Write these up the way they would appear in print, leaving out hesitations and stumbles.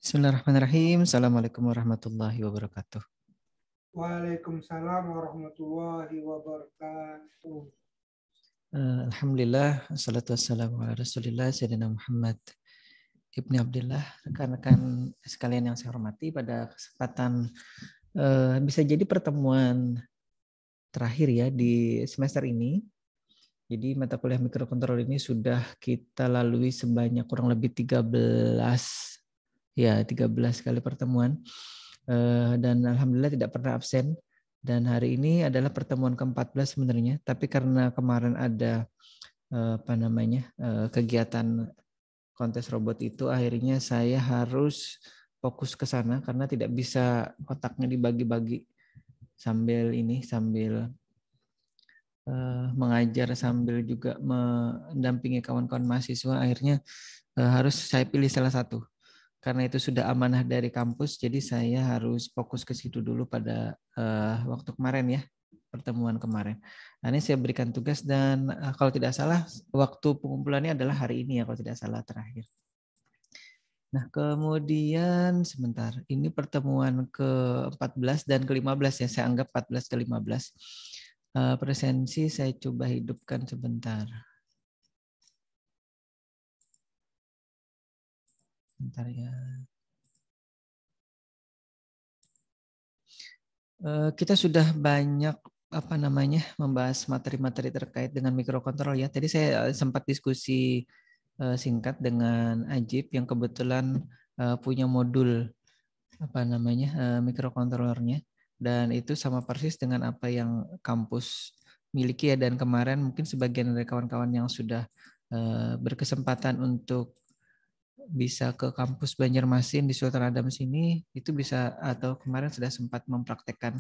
Bismillahirrahmanirrahim. Assalamualaikum warahmatullahi wabarakatuh. Waalaikumsalam warahmatullahi wabarakatuh. Alhamdulillah, wassalatu wassalamu ala rasulillah, Sayyidina Muhammad Ibni Abdullah. Rekan-rekan sekalian yang saya hormati, pada kesempatan bisa jadi pertemuan terakhir ya di semester ini. Jadi mata kuliah mikrokontrol ini sudah kita lalui sebanyak kurang lebih 13 kali pertemuan. Dan alhamdulillah tidak pernah absen. Dan hari ini adalah pertemuan ke-14 sebenarnya, tapi karena kemarin ada kegiatan kontes robot itu, akhirnya saya harus fokus ke sana karena tidak bisa otaknya dibagi-bagi sambil mengajar sambil juga mendampingi kawan-kawan mahasiswa. Akhirnya harus saya pilih salah satu. Karena itu sudah amanah dari kampus, jadi saya harus fokus ke situ dulu pada waktu kemarin ya, pertemuan kemarin. Nah, ini saya berikan tugas dan kalau tidak salah waktu pengumpulannya adalah hari ini ya, kalau tidak salah terakhir. Nah, kemudian sebentar, ini pertemuan ke-14 dan ke-15 ya, saya anggap 14 ke 15. Presensi saya coba hidupkan sebentar. Bentar ya. Kita sudah banyak membahas materi-materi terkait dengan mikrokontrol ya. Tadi saya sempat diskusi singkat dengan Ajib yang kebetulan punya modul mikrokontrolernya, dan itu sama persis dengan apa yang kampus miliki ya. Dan kemarin mungkin sebagian dari kawan-kawan yang sudah berkesempatan untuk bisa ke kampus Banjarmasin di Sultan Adam sini, itu bisa atau kemarin sudah sempat mempraktekkan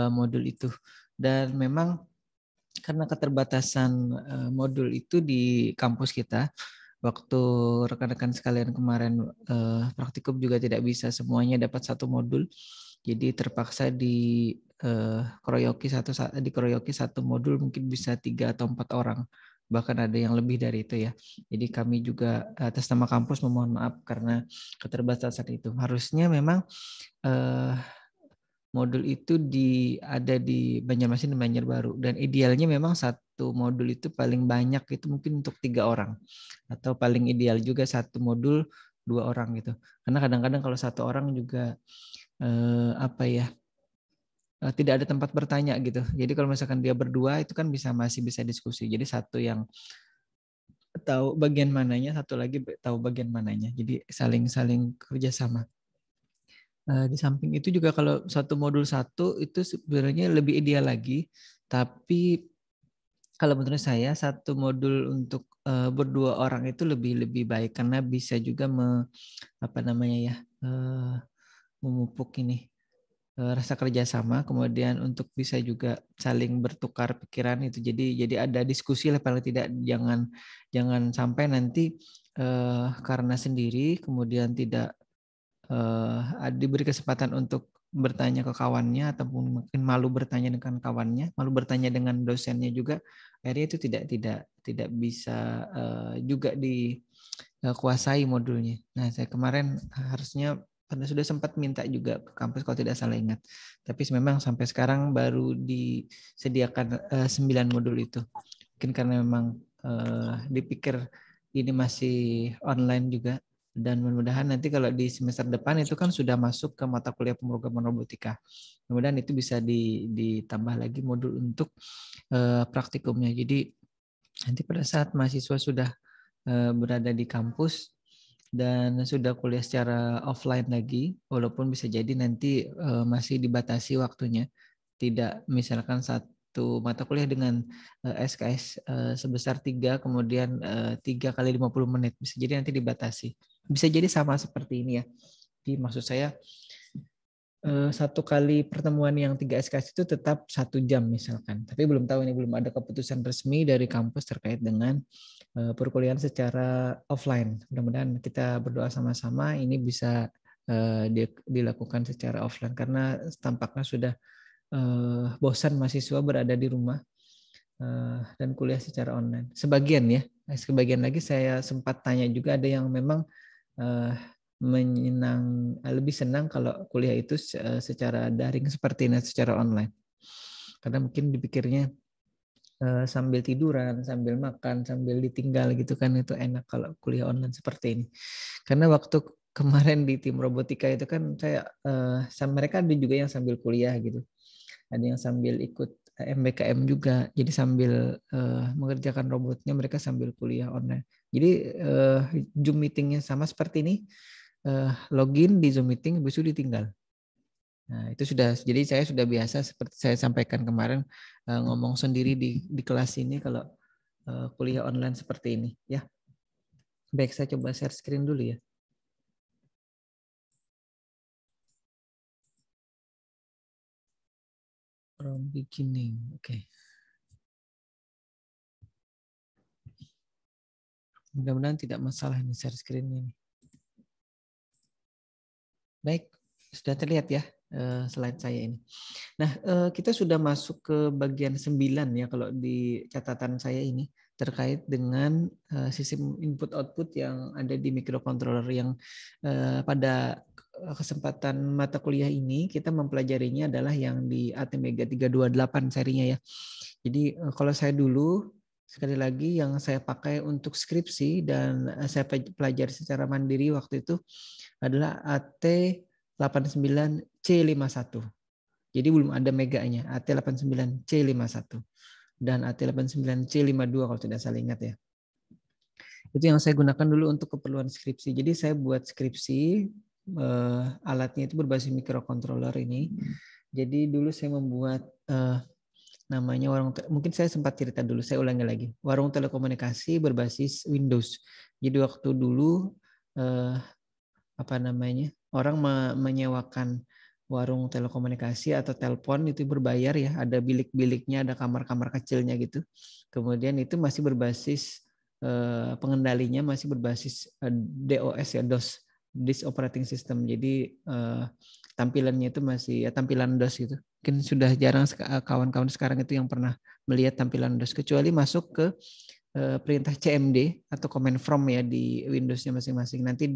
modul itu. Dan memang karena keterbatasan modul itu di kampus kita, waktu rekan-rekan sekalian kemarin praktikum juga tidak bisa semuanya dapat satu modul, jadi terpaksa dikeroyoki satu modul mungkin bisa 3 atau 4 orang, bahkan ada yang lebih dari itu ya. Jadi kami juga atas nama kampus memohon maaf karena keterbatasan itu. Harusnya memang modul itu ada di Banjarmasin dan Banjarbaru, dan idealnya memang satu modul itu paling banyak itu mungkin untuk 3 orang, atau paling ideal juga satu modul 2 orang gitu. Karena kadang-kadang kalau satu orang juga tidak ada tempat bertanya gitu. Jadi kalau misalkan dia berdua itu kan masih bisa diskusi. Jadi satu yang tahu bagian mananya, satu lagi tahu bagian mananya. Jadi saling kerjasama. Di samping itu juga kalau satu modul satu itu sebenarnya lebih ideal lagi. Tapi kalau menurut saya satu modul untuk berdua orang itu lebih baik karena bisa juga memupuk rasa kerjasama, kemudian untuk bisa juga saling bertukar pikiran itu. Jadi ada diskusi lah paling tidak, jangan sampai nanti karena sendiri kemudian tidak diberi kesempatan untuk bertanya ke kawannya, ataupun mungkin malu bertanya dengan kawannya, malu bertanya dengan dosennya juga, akhirnya itu tidak bisa juga dikuasai modulnya. Nah, saya kemarin harusnya sudah sempat minta juga ke kampus kalau tidak salah ingat, tapi memang sampai sekarang baru disediakan 9 modul itu. Mungkin karena memang dipikir ini masih online juga, dan mudah-mudahan nanti kalau di semester depan itu kan sudah masuk ke mata kuliah pemrograman robotika. Mudah-mudahan itu bisa ditambah lagi modul untuk praktikumnya. Jadi nanti pada saat mahasiswa sudah berada di kampus dan sudah kuliah secara offline lagi, walaupun bisa jadi nanti masih dibatasi waktunya. Tidak misalkan satu mata kuliah dengan SKS sebesar 3, kemudian 3 kali 50 menit. Bisa jadi nanti dibatasi. Bisa jadi sama seperti ini ya. Jadi maksud saya satu kali pertemuan yang 3 SKS itu tetap 1 jam misalkan. Tapi belum tahu, ini belum ada keputusan resmi dari kampus terkait dengan perkuliahan secara offline. Mudah-mudahan kita berdoa sama-sama ini bisa dilakukan secara offline, karena tampaknya sudah bosan mahasiswa berada di rumah dan kuliah secara online. Sebagian lagi saya sempat tanya juga, ada yang memang lebih senang kalau kuliah itu secara daring seperti ini, secara online. Karena mungkin dipikirnya sambil tiduran, sambil makan, sambil ditinggal gitu kan, itu enak kalau kuliah online seperti ini. Karena waktu kemarin di tim robotika itu kan saya mereka ada juga yang sambil kuliah gitu. Ada yang sambil ikut MBKM juga. Jadi sambil mengerjakan robotnya mereka sambil kuliah online. Jadi Zoom meetingnya sama seperti ini. Login di Zoom meeting, habis itu ditinggal. Nah, itu sudah, jadi saya sudah biasa seperti saya sampaikan kemarin ngomong sendiri di kelas ini kalau kuliah online seperti ini, ya. Baik, saya coba share screen dulu ya. From beginning, oke. Mudah-mudahan tidak masalah ini share screen ini. Baik, sudah terlihat ya slide saya ini. Nah, kita sudah masuk ke bagian 9 ya kalau di catatan saya ini terkait dengan sistem input output yang ada di microcontroller yang pada kesempatan mata kuliah ini kita mempelajarinya adalah yang di ATmega 328 serinya ya. Jadi kalau saya dulu sekali lagi yang saya pakai untuk skripsi dan saya pelajari secara mandiri waktu itu adalah AT89C51. Jadi belum ada meganya, AT89C51 dan AT89C52 kalau tidak salah ingat ya. Itu yang saya gunakan dulu untuk keperluan skripsi. Jadi saya buat skripsi, alatnya itu berbasis microcontroller ini. Jadi dulu saya membuat namanya mungkin saya sempat cerita dulu, saya ulangi lagi. Warung telekomunikasi berbasis Windows. Jadi waktu dulu orang menyewakan warung telekomunikasi atau telepon itu berbayar ya, ada bilik-biliknya, ada kamar-kamar kecilnya gitu. Kemudian itu masih berbasis pengendalinya masih berbasis DOS ya, DOS, Disk Operating System. Jadi tampilannya itu masih ya tampilan DOS gitu. Mungkin sudah jarang kawan-kawan sekarang itu yang pernah melihat tampilan DOS kecuali masuk ke perintah CMD atau command from ya di Windows-nya masing-masing. Nanti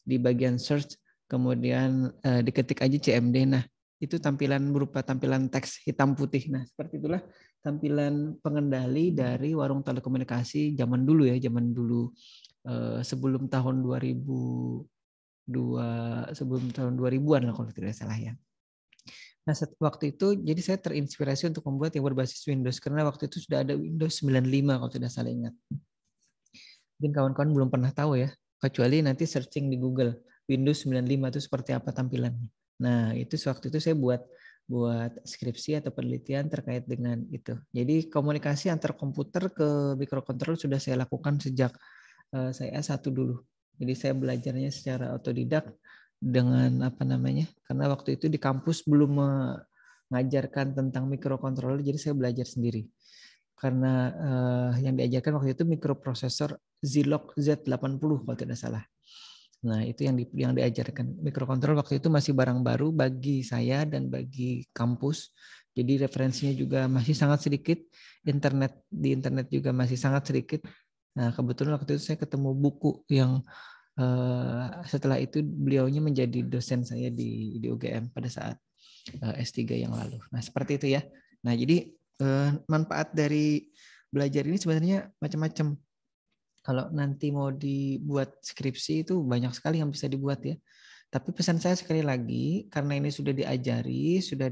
di bagian search kemudian diketik aja CMD. Nah, itu tampilan berupa tampilan teks hitam putih. Nah, seperti itulah tampilan pengendali dari warung telekomunikasi zaman dulu ya, zaman dulu sebelum tahun 2002, sebelum tahun 2000-an lah kalau tidak salah ya. Nah, waktu itu jadi saya terinspirasi untuk membuat yang berbasis Windows karena waktu itu sudah ada Windows 95 kalau tidak salah ingat. Mungkin kawan-kawan belum pernah tahu ya, kecuali nanti searching di Google Windows 95 itu seperti apa tampilannya. Nah, itu waktu itu saya buat skripsi atau penelitian terkait dengan itu. Jadi komunikasi antar komputer ke microcontroller sudah saya lakukan sejak saya S1 dulu. Jadi saya belajarnya secara otodidak dengan karena waktu itu di kampus belum mengajarkan tentang microcontroller, jadi saya belajar sendiri. Karena yang diajarkan waktu itu mikroprosesor Zilog Z80 kalau tidak salah. Nah, itu yang diajarkan. Mikrokontroller waktu itu masih barang baru bagi saya dan bagi kampus. Jadi referensinya juga masih sangat sedikit. Di internet juga masih sangat sedikit. Nah, kebetulan waktu itu saya ketemu buku yang setelah itu beliaunya menjadi dosen saya di UGM pada saat S3 yang lalu. Nah, seperti itu ya. Nah, jadi manfaat dari belajar ini sebenarnya macam-macam. Kalau nanti mau dibuat skripsi itu banyak sekali yang bisa dibuat ya. Tapi pesan saya sekali lagi, karena ini sudah diajari, sudah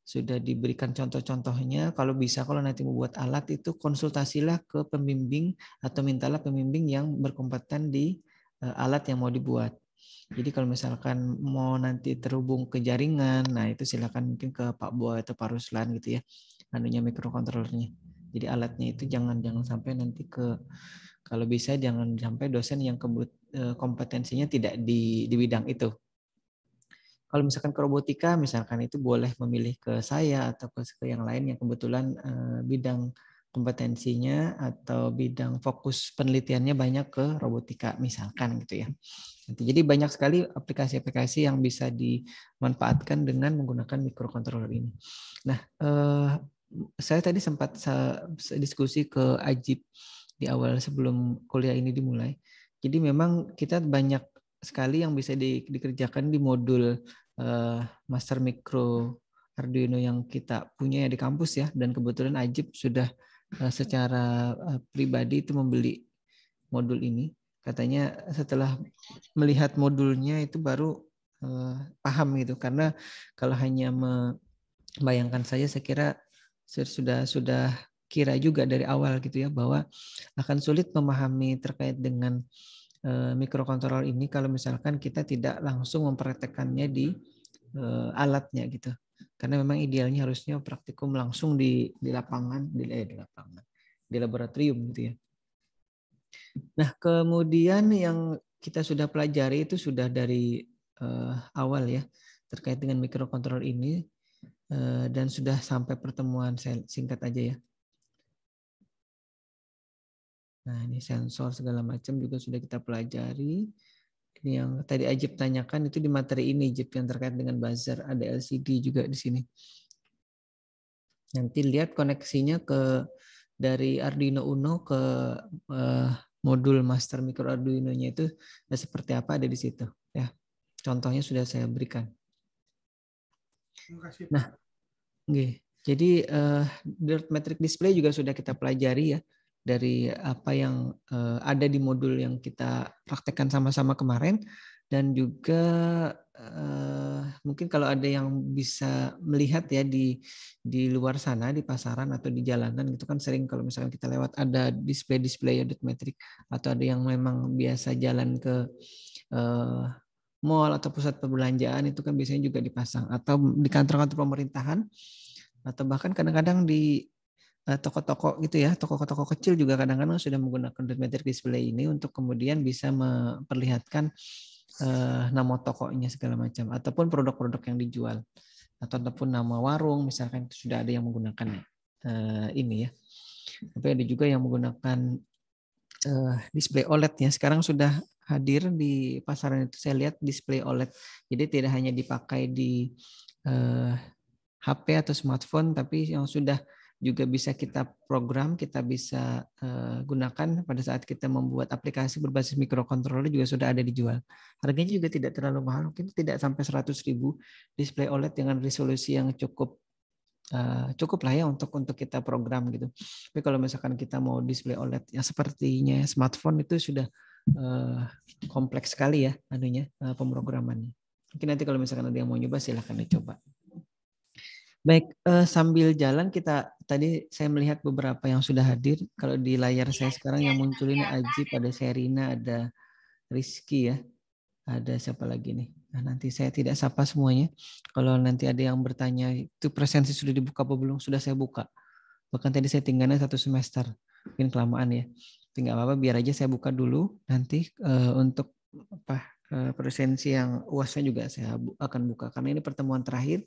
sudah diberikan contoh-contohnya. Kalau bisa, kalau nanti membuat alat itu konsultasilah ke pembimbing atau mintalah pembimbing yang berkompeten di alat yang mau dibuat. Jadi kalau misalkan mau nanti terhubung ke jaringan, nah itu silakan mungkin ke Pak Boy atau Pak Ruslan gitu ya, anunya mikrokontrolernya. Jadi alatnya itu jangan sampai nanti kalau bisa jangan sampai dosen yang kompetensinya tidak di bidang itu. Kalau misalkan ke robotika, misalkan itu boleh memilih ke saya atau ke yang lain yang kebetulan bidang kompetensinya atau bidang fokus penelitiannya banyak ke robotika misalkan gitu ya. Jadi banyak sekali aplikasi-aplikasi yang bisa dimanfaatkan dengan menggunakan microcontroller ini. Nah, saya tadi sempat diskusi ke Ajib di awal sebelum kuliah ini dimulai. Jadi memang kita banyak sekali yang bisa dikerjakan di modul Master Micro Arduino yang kita punya ya di kampus ya. Dan kebetulan Ajib sudah secara pribadi itu membeli modul ini. Katanya setelah melihat modulnya itu baru paham gitu. Karena kalau hanya membayangkan saja, saya kira sudah kira juga dari awal gitu ya bahwa akan sulit memahami terkait dengan mikrokontroler ini kalau misalkan kita tidak langsung mempraktekannya di alatnya gitu. Karena memang idealnya harusnya praktikum langsung di lapangan, di lapangan, di laboratorium gitu ya. Nah, kemudian yang kita sudah pelajari itu sudah dari awal ya terkait dengan mikrokontroler ini dan sudah sampai pertemuan, saya singkat aja ya. Nah, ini sensor segala macam juga sudah kita pelajari. Ini yang tadi Ajib tanyakan itu di materi ini, Ajib, yang terkait dengan buzzer. Ada LCD juga di sini. Nanti lihat koneksinya dari Arduino Uno ke modul Master Micro Arduino-nya itu seperti apa, ada di situ. Ya, contohnya sudah saya berikan. Terima kasih, Pak. Nah, jadi dot matrix display juga sudah kita pelajari ya, dari apa yang ada di modul yang kita praktekkan sama-sama kemarin. Dan juga mungkin kalau ada yang bisa melihat ya di luar sana, di pasaran atau di jalanan itu kan sering kalau misalkan kita lewat ada display dot matrix, atau ada yang memang biasa jalan ke mall atau pusat perbelanjaan itu kan biasanya juga dipasang, atau di kantor-kantor pemerintahan, atau bahkan kadang-kadang di toko-toko gitu ya, toko-toko kecil juga kadang-kadang sudah menggunakan dot matrix display ini untuk kemudian bisa memperlihatkan nama tokonya segala macam, ataupun produk-produk yang dijual, ataupun nama warung misalkan itu sudah ada yang menggunakan ini ya. Tapi ada juga yang menggunakan display OLED ya. Sekarang sudah hadir di pasaran itu, saya lihat display OLED. Jadi tidak hanya dipakai di HP atau smartphone, tapi yang sudah juga bisa kita program, kita bisa gunakan pada saat kita membuat aplikasi berbasis mikrokontroler juga sudah ada dijual. Harganya juga tidak terlalu mahal, mungkin tidak sampai 100.000 display OLED dengan resolusi yang cukup lah ya untuk kita program gitu. Tapi kalau misalkan kita mau display OLED yang sepertinya smartphone itu sudah kompleks sekali ya anunya pemrogramannya. Mungkin nanti kalau misalkan ada yang mau nyoba silahkan dicoba. Baik, sambil jalan tadi saya melihat beberapa yang sudah hadir. Kalau di layar saya sekarang yang muncul ini Ajib, ada Serina, ada Rizky ya. Ada siapa lagi nih? Nah, nanti saya tidak sapa semuanya. Kalau nanti ada yang bertanya itu presensi sudah dibuka apa belum? Sudah saya buka. Bahkan tadi saya tinggalnya 1 semester. Mungkin kelamaan ya. Tinggal apa-apa, biar aja saya buka dulu. Nanti untuk presensi yang UASnya juga saya akan buka. Karena ini pertemuan terakhir.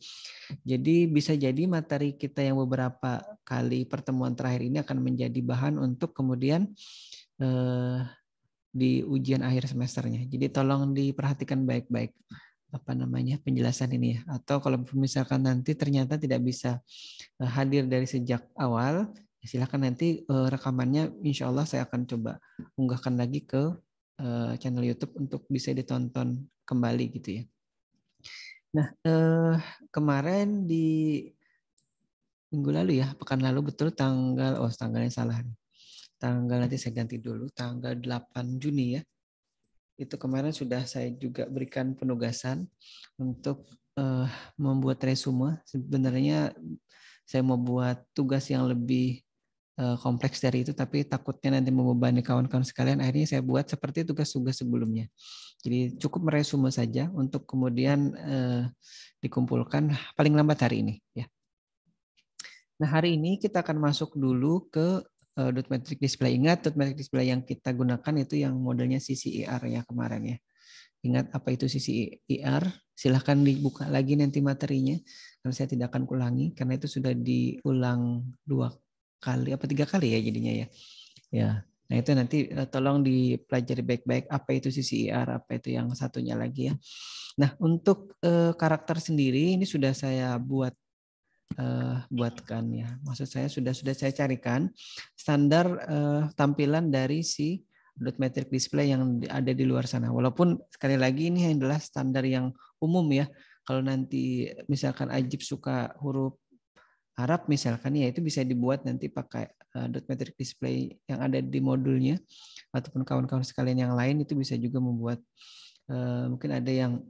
Jadi bisa jadi materi kita yang beberapa kali pertemuan terakhir ini akan menjadi bahan untuk kemudian di ujian akhir semesternya. Jadi tolong diperhatikan baik-baik penjelasan ini ya. Atau kalau misalkan nanti ternyata tidak bisa hadir dari sejak awal, silakan nanti rekamannya insya Allah saya akan coba unggahkan lagi ke channel YouTube untuk bisa ditonton kembali gitu ya. Nah, kemarin di minggu lalu ya, pekan lalu betul tanggalnya salah nih. Tanggal nanti saya ganti dulu, tanggal 8 Juni ya. Itu kemarin sudah saya juga berikan penugasan untuk membuat resume. Sebenarnya saya mau buat tugas yang lebih kompleks dari itu, tapi takutnya nanti membebani kawan-kawan sekalian. Akhirnya saya buat seperti tugas-tugas sebelumnya. Jadi cukup meresume saja untuk kemudian dikumpulkan paling lambat hari ini. Ya. Nah, hari ini kita akan masuk dulu ke dot matrix display. Ingat dot matrix display yang kita gunakan itu yang modelnya CCIR ya kemarin ya. Ingat apa itu CCIR? Silahkan dibuka lagi nanti materinya. Karena saya tidak akan ulangi karena itu sudah diulang 2 kali apa 3 kali ya jadinya ya. Ya. Nah, itu nanti tolong dipelajari baik-baik apa itu CCIR, apa itu yang satunya lagi ya. Nah, untuk karakter sendiri ini sudah saya buatkan ya. Maksud saya sudah saya carikan standar tampilan dari si dot matrix display yang ada di luar sana. Walaupun sekali lagi ini adalah standar yang umum ya. Kalau nanti misalkan Ajib suka huruf Arab misalkan ya itu bisa dibuat nanti pakai dot matrix display yang ada di modulnya, ataupun kawan-kawan sekalian yang lain itu bisa juga membuat mungkin ada yang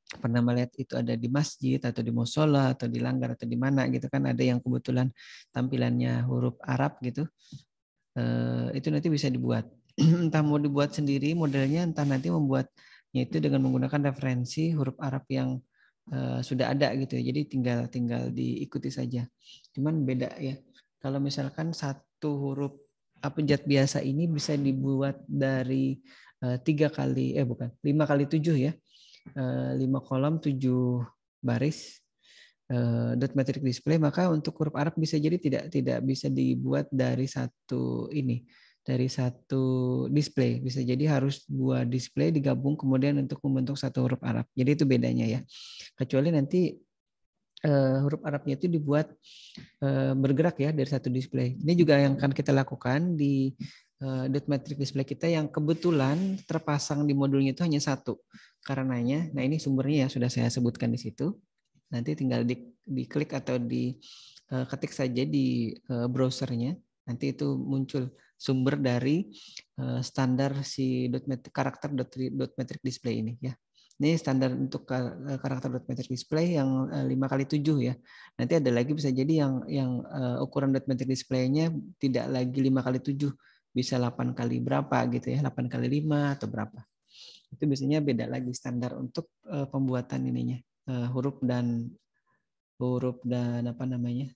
pernah melihat itu ada di masjid atau di musola atau di langgar atau di mana gitu kan, ada yang kebetulan tampilannya huruf Arab gitu, itu nanti bisa dibuat entah mau dibuat sendiri modelnya, entah nanti membuatnya itu dengan menggunakan referensi huruf Arab yang sudah ada gitu ya. Jadi tinggal diikuti saja. Cuman beda ya. Kalau misalkan satu huruf abjad biasa ini bisa dibuat dari 5 kali 7 ya. 5 kolom 7 baris dot matrix display, maka untuk huruf Arab bisa jadi tidak bisa dibuat dari satu display, bisa jadi harus dua display digabung kemudian untuk membentuk satu huruf Arab. Jadi itu bedanya ya. Kecuali nanti huruf Arabnya itu dibuat bergerak ya dari satu display. Ini juga yang akan kita lakukan di dot matrix display kita yang kebetulan terpasang di modulnya itu hanya satu. Karenanya, nah ini sumbernya ya sudah saya sebutkan di situ. Nanti tinggal diklik atau diketik saja di browsernya. Nanti itu muncul sumber dari standar si karakter dot matrix display ini ya. Ini standar untuk karakter dot matrix display yang 5x7 ya. Nanti ada lagi bisa jadi yang ukuran dot matrix display-nya tidak lagi 5x7, bisa 8 kali berapa gitu ya, 8 kali 5 atau berapa. Itu biasanya beda lagi standar untuk pembuatan ininya, huruf dan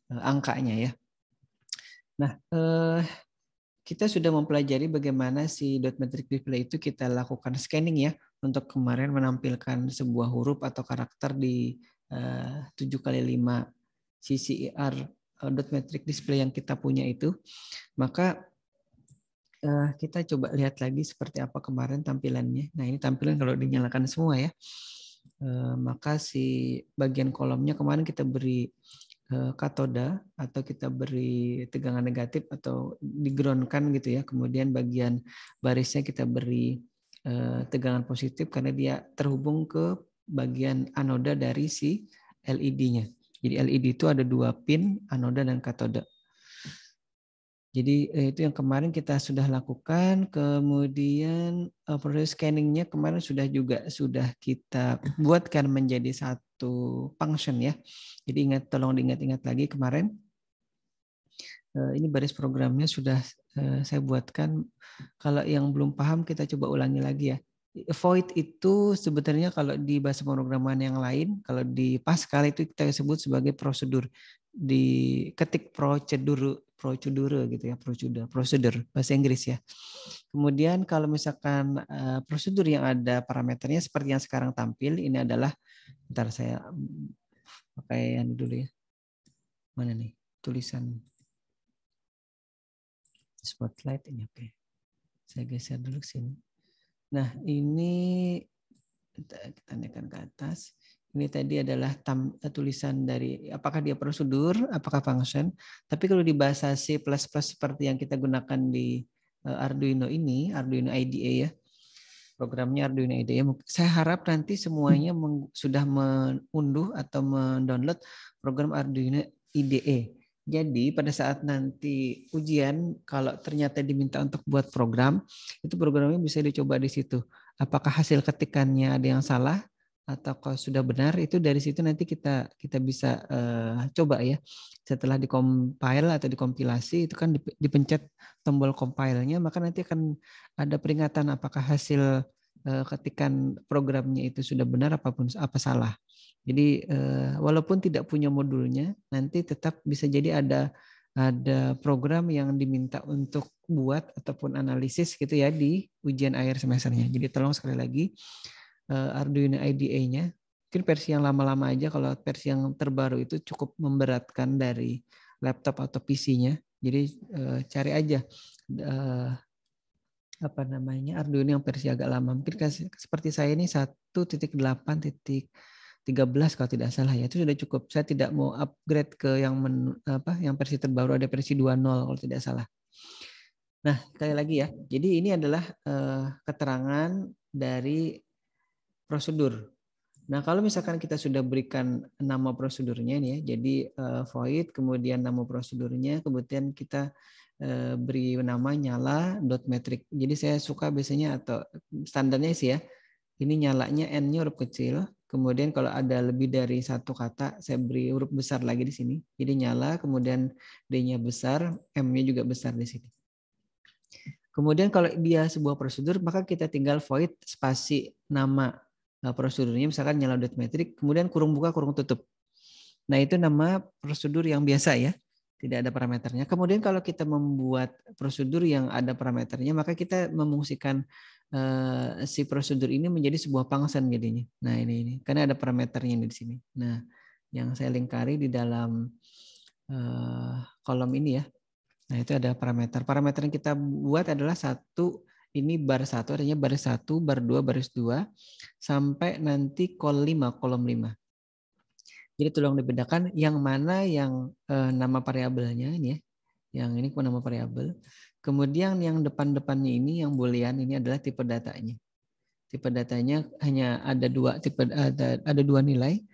angkanya ya. Nah, kita sudah mempelajari bagaimana si dot matrix display itu kita lakukan scanning ya, untuk kemarin menampilkan sebuah huruf atau karakter di 7x5 CCIR dot matrix display yang kita punya itu. Maka kita coba lihat lagi seperti apa kemarin tampilannya. Nah, ini tampilan kalau dinyalakan semua ya. Maka si bagian kolomnya kemarin kita beri katoda atau kita beri tegangan negatif atau di-ground-kan gitu ya. Kemudian bagian barisnya kita beri tegangan positif karena dia terhubung ke bagian anoda dari si LED-nya. Jadi LED itu ada 2 pin, anoda dan katoda. Jadi itu yang kemarin kita sudah lakukan, kemudian proses scanningnya kemarin sudah kita buatkan menjadi satu function ya. Jadi tolong diingat-ingat lagi kemarin. Ini baris programnya sudah saya buatkan. Kalau yang belum paham kita coba ulangi lagi ya. Void itu sebenarnya kalau di bahasa pemrograman yang lain, kalau di Pascal itu kita sebut sebagai prosedur. Diketik prosedur gitu ya, prosedur bahasa Inggris ya. Kemudian kalau misalkan prosedur yang ada parameternya seperti yang sekarang tampil, ini adalah, bentar saya pakai yang dulu ya. Mana nih tulisan spotlight ini, oke. Saya geser dulu ke sini. Nah, ini kita tandakan ke atas. Ini tadi adalah tulisan dari apakah dia prosedur, apakah function. Tapi kalau di bahasa C++ seperti yang kita gunakan di Arduino ini, Arduino IDE ya, programnya Arduino IDE. Saya harap nanti semuanya sudah mengunduh atau mendownload program Arduino IDE. Jadi pada saat nanti ujian, kalau ternyata diminta untuk buat program, itu programnya bisa dicoba di situ. Apakah hasil ketikannya ada yang salah atau kalau sudah benar, itu dari situ nanti kita bisa coba ya. Setelah dikompil atau dikompilasi, itu kan dipencet tombol compile-nya, maka nanti akan ada peringatan apakah hasil ketikan programnya itu sudah benar apa salah. Jadi walaupun tidak punya modulnya, nanti tetap bisa jadi ada program yang diminta untuk buat ataupun analisis gitu ya di ujian akhir semesternya. Jadi tolong sekali lagi Arduino IDE-nya, mungkin versi yang lama-lama aja, kalau versi yang terbaru itu cukup memberatkan dari laptop atau PC-nya. Jadi cari aja Arduino yang versi agak lama. Mungkin seperti saya ini 1.8.13 kalau tidak salah ya, itu sudah cukup. Saya tidak mau upgrade ke yang versi terbaru, ada versi 2.0 kalau tidak salah. Nah, sekali lagi ya. Jadi ini adalah keterangan dari prosedur. Nah, kalau misalkan kita sudah berikan nama prosedurnya ini ya, jadi void, kemudian nama prosedurnya, kemudian kita beri nama nyala dot metric. Jadi saya suka biasanya atau standarnya sih ya, ini nyalanya n-nya huruf kecil, kemudian kalau ada lebih dari satu kata, saya beri huruf besar lagi di sini. Jadi nyala, kemudian D-nya besar, M-nya juga besar di sini. Kemudian kalau dia sebuah prosedur, maka kita tinggal void spasi nama prosedurnya, misalkan nyala dot metric, kemudian kurung buka, kurung tutup. Nah, itu nama prosedur yang biasa ya, tidak ada parameternya. Kemudian kalau kita membuat prosedur yang ada parameternya, maka kita memungsikan si prosedur ini menjadi sebuah function jadinya. Nah, ini karena ada parameternya di sini. Nah, yang saya lingkari di dalam kolom ini ya. Nah, itu ada parameter. Parameter yang kita buat adalah satu, ini bar 1, artinya baris 1, bar 2, baris 2, sampai nanti kolom 5. Jadi tolong dibedakan yang mana yang nama variabelnya ini ya. Yang ini nama variabel. Kemudian yang depan-depannya ini yang boolean ini adalah tipe datanya. Tipe datanya hanya ada dua tipe, ada dua nilai,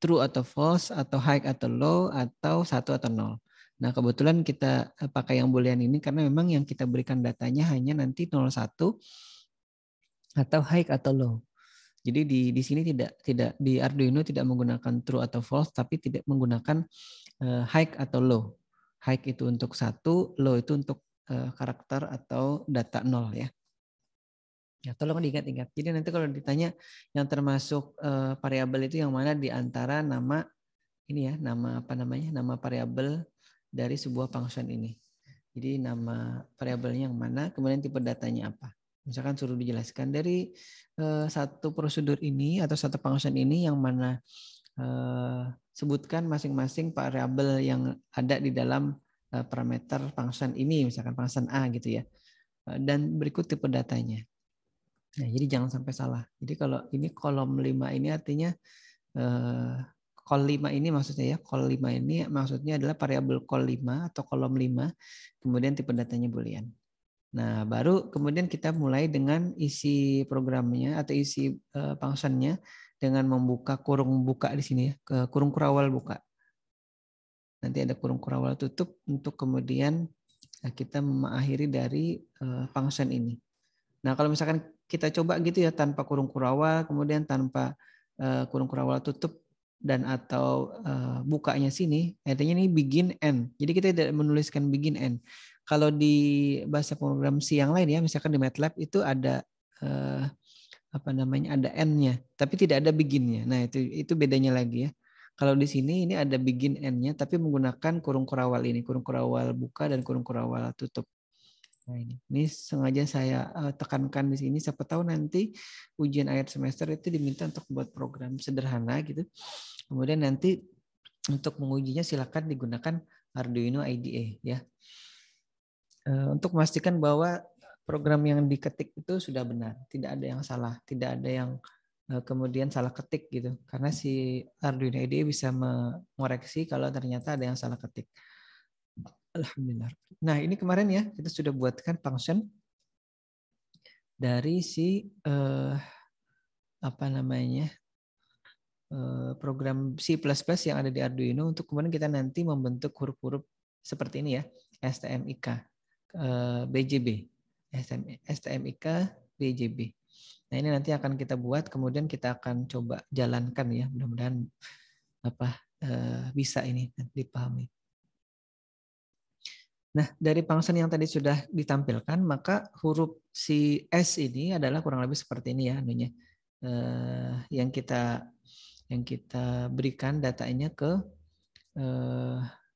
true atau false, atau high atau low, atau 1 atau 0. Nah, kebetulan kita pakai yang boolean ini karena memang yang kita berikan datanya hanya nanti 01 atau high atau low. Jadi di sini tidak di Arduino tidak menggunakan true atau false, tapi tidak menggunakan high atau low. High itu untuk 1, low itu untuk karakter atau data 0 ya. Ya, tolong diingat-ingat. Jadi nanti kalau ditanya yang termasuk variabel itu yang mana di antara nama ini ya, nama apa namanya? Nama variabel dari sebuah function ini. Jadi nama variabelnya yang mana, kemudian tipe datanya apa. Misalkan suruh dijelaskan dari satu prosedur ini atau satu function ini yang mana sebutkan masing-masing variabel yang ada di dalam parameter function ini, misalkan function A gitu ya. Dan berikut tipe datanya. Nah, jadi jangan sampai salah. Jadi kalau ini kolom 5 ini artinya call 5 ini maksudnya ya, call 5 ini maksudnya adalah variabel call 5 atau kolom 5, kemudian tipe datanya boolean. Nah, baru kemudian kita mulai dengan isi programnya atau isi functionnya dengan membuka kurung buka di sini ya, ke kurung kurawal buka. Nanti ada kurung kurawal tutup untuk kemudian kita mengakhiri dari function ini. Nah, kalau misalkan kita coba gitu ya tanpa kurung kurawal, kemudian tanpa kurung kurawal tutup dan atau bukanya sini, artinya ini begin end. Jadi kita tidak menuliskan begin end. Kalau di bahasa program C yang lain ya, misalkan di MATLAB itu ada apa namanya, ada end-nya, tapi tidak ada begin-nya. Nah, itu bedanya lagi ya. Kalau di sini ini ada begin end-nya, tapi menggunakan kurung kurawal ini, kurung kurawal buka dan kurung kurawal tutup. Nah, ini sengaja saya tekankan di sini. Siapa tahu nanti ujian akhir semester itu diminta untuk buat program sederhana gitu. Kemudian nanti untuk mengujinya silakan digunakan Arduino IDE ya. Untuk memastikan bahwa program yang diketik itu sudah benar, tidak ada yang salah, tidak ada yang kemudian salah ketik gitu. Karena si Arduino IDE bisa mengoreksi kalau ternyata ada yang salah ketik. Alhamdulillah. Nah, ini kemarin ya kita sudah buatkan function dari si apa namanya program C++ yang ada di Arduino untuk kemudian kita nanti membentuk huruf-huruf seperti ini ya, STMIK, BJB, STMIK, BJB. Nah, ini nanti akan kita buat, kemudian kita akan coba jalankan ya, mudah-mudahan apa bisa ini dipahami. Nah, dari function yang tadi sudah ditampilkan, maka huruf si S ini adalah kurang lebih seperti ini ya, anunya. Yang kita berikan datanya ke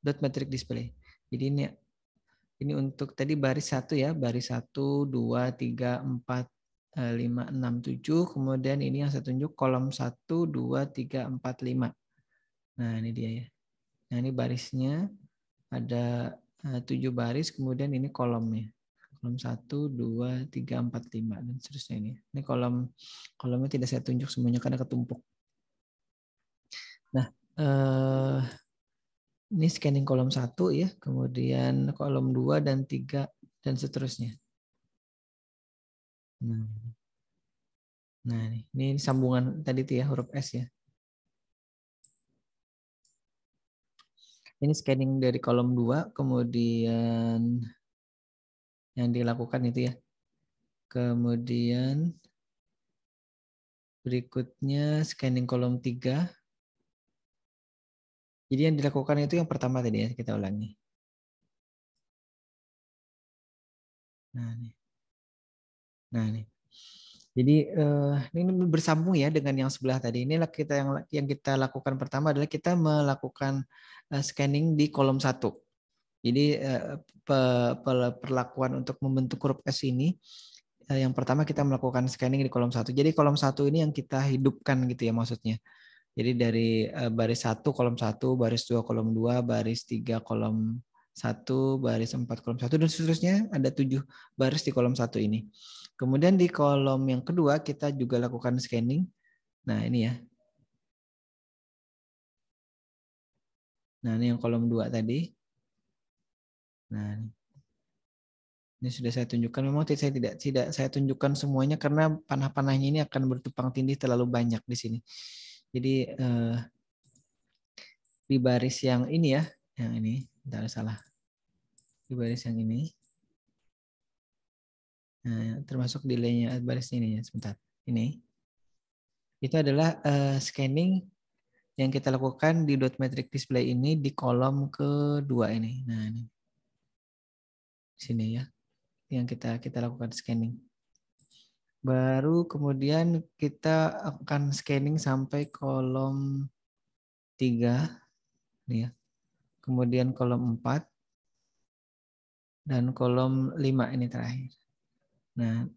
dot metric display. Jadi ini untuk tadi baris 1 ya, baris 1, 2, 3, 4, 5, 6, 7. Kemudian ini yang saya tunjuk kolom 1, 2, 3, 4, 5. Nah, ini dia ya. Nah, ini barisnya ada 7 baris, kemudian ini kolomnya. Kolom 1, 2, 3, 4, 5 dan seterusnya ini. Ini kolomnya tidak saya tunjuk semuanya karena ketumpuk. Nah, ini scanning kolom 1 ya, kemudian kolom 2 dan 3 dan seterusnya. Nah, ini sambungan tadi itu ya, huruf S ya. Ini scanning dari kolom 2, kemudian yang dilakukan itu ya. Kemudian berikutnya scanning kolom 3. Jadi yang dilakukan itu yang pertama tadi ya, kita ulangi. Nah, nih. Jadi ini bersambung ya dengan yang sebelah tadi. Inilah yang kita lakukan pertama adalah kita melakukan scanning di kolom 1. Jadi perlakuan untuk membentuk huruf S ini yang pertama kita melakukan scanning di kolom 1. Jadi kolom 1 ini yang kita hidupkan gitu ya maksudnya. Jadi dari baris 1 kolom 1, baris 2 kolom 2, baris 3 kolom 1, baris 4 kolom 1 dan seterusnya ada 7 baris di kolom 1 ini. Kemudian di kolom yang kedua kita juga lakukan scanning. Nah, ini ya. Nah, ini yang kolom 2 tadi. Nah, ini sudah saya tunjukkan. Memang saya tidak saya tunjukkan semuanya karena panah-panahnya ini akan bertumpang tindih terlalu banyak di sini. Jadi di baris yang ini ya, yang ini, tidak salah. Di baris yang ini. Nah, termasuk delaynya baris ini ya, sebentar. Ini. Itu adalah scanning yang kita lakukan di dot metric display ini di kolom kedua ini. Nah, ini. Sini ya. Yang kita lakukan scanning. Baru kemudian kita akan scanning sampai kolom 3 nih ya. Kemudian kolom 4 dan kolom 5 ini terakhir. Nah,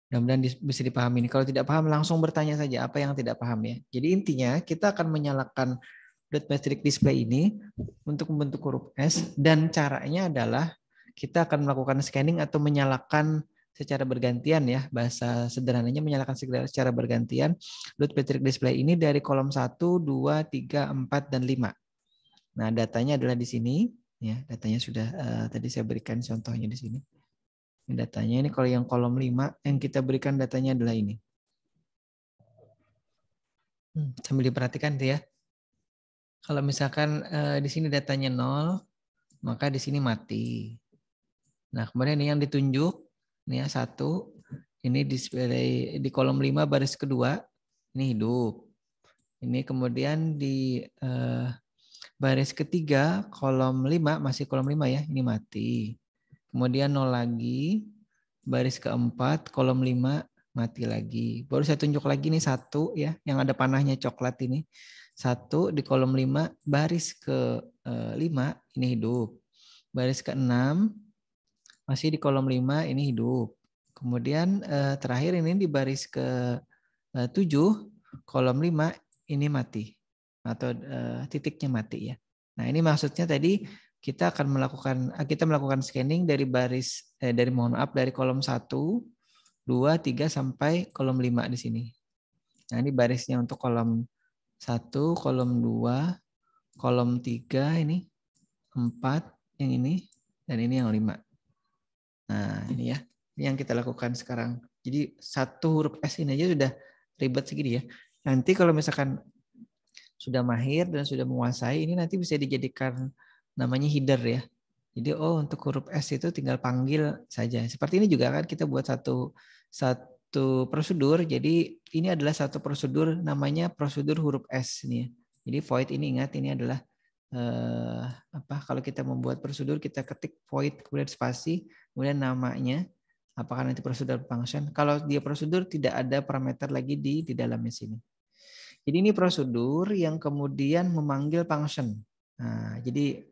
mudah-mudahan bisa dipahami ini. Kalau tidak paham langsung bertanya saja apa yang tidak paham ya. Jadi intinya kita akan menyalakan dot metric display ini untuk membentuk huruf S dan caranya adalah kita akan melakukan scanning atau menyalakan secara bergantian ya. Bahasa sederhananya menyalakan secara bergantian dot metric display ini dari kolom 1, 2, 3, 4 dan 5. Nah, datanya adalah di sini ya. Datanya sudah tadi saya berikan contohnya di sini. Datanya ini kalau yang kolom 5 yang kita berikan datanya adalah ini. Sambil diperhatikan tuh ya. Kalau misalkan di sini datanya 0, maka di sini mati. Nah, kemudian ini yang ditunjuk ini ya 1, ini display di kolom 5 baris kedua ini hidup. Ini kemudian di baris ketiga kolom 5 masih kolom 5 ya, ini mati. Kemudian 0 lagi, baris keempat, kolom 5, mati lagi. Baru saya tunjuk lagi nih 1 ya, yang ada panahnya coklat ini. 1 di kolom 5, baris ke 5, ini hidup. Baris ke-6, masih di kolom 5, ini hidup. Kemudian terakhir ini di baris ke-7, kolom 5, ini mati. Atau titiknya mati ya. Nah ini maksudnya tadi kita melakukan scanning dari dari kolom 1, 2, 3 sampai kolom 5 di sini. Nah, ini barisnya untuk kolom 1, kolom 2, kolom 3 ini, 4 yang ini dan ini yang 5. Nah, ini ya. Ini yang kita lakukan sekarang. Jadi satu huruf S ini aja sudah ribet segini ya. Nanti kalau misalkan sudah mahir dan sudah menguasai, ini nanti bisa dijadikan namanya header ya. Jadi untuk huruf S itu tinggal panggil saja. Seperti ini juga kan kita buat satu prosedur. Jadi ini adalah satu prosedur namanya prosedur huruf S nih. Jadi void ini ingat ini adalah kalau kita membuat prosedur kita ketik void kemudian spasi kemudian namanya apakah nanti prosedur function. Kalau dia prosedur tidak ada parameter lagi di dalamnya sini. Jadi ini prosedur yang kemudian memanggil function. Nah, jadi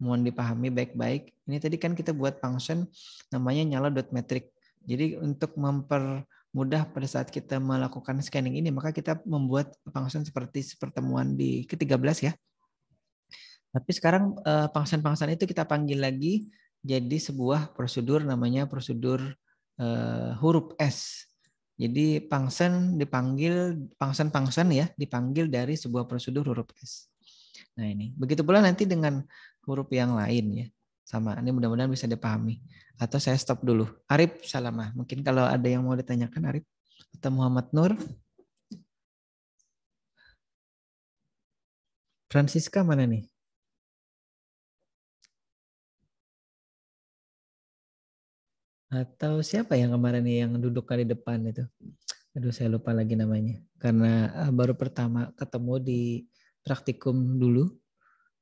mohon dipahami baik-baik. Ini tadi kan kita buat function namanya nyala.metric. Jadi untuk mempermudah pada saat kita melakukan scanning ini, maka kita membuat function seperti pertemuan di ke-13 ya. Tapi sekarang function-function itu kita panggil lagi jadi sebuah prosedur namanya prosedur huruf S. Jadi function ya dipanggil dari sebuah prosedur huruf S. Nah ini, begitu pula nanti dengan huruf yang lain ya. Sama, ini mudah-mudahan bisa dipahami. Atau saya stop dulu. Arif Salamah. Mungkin kalau ada yang mau ditanyakan Arif atau Muhammad Nur. Francisca mana nih? Atau siapa yang kemarin nih yang duduk di depan itu? Aduh saya lupa lagi namanya. Karena baru pertama ketemu di praktikum dulu.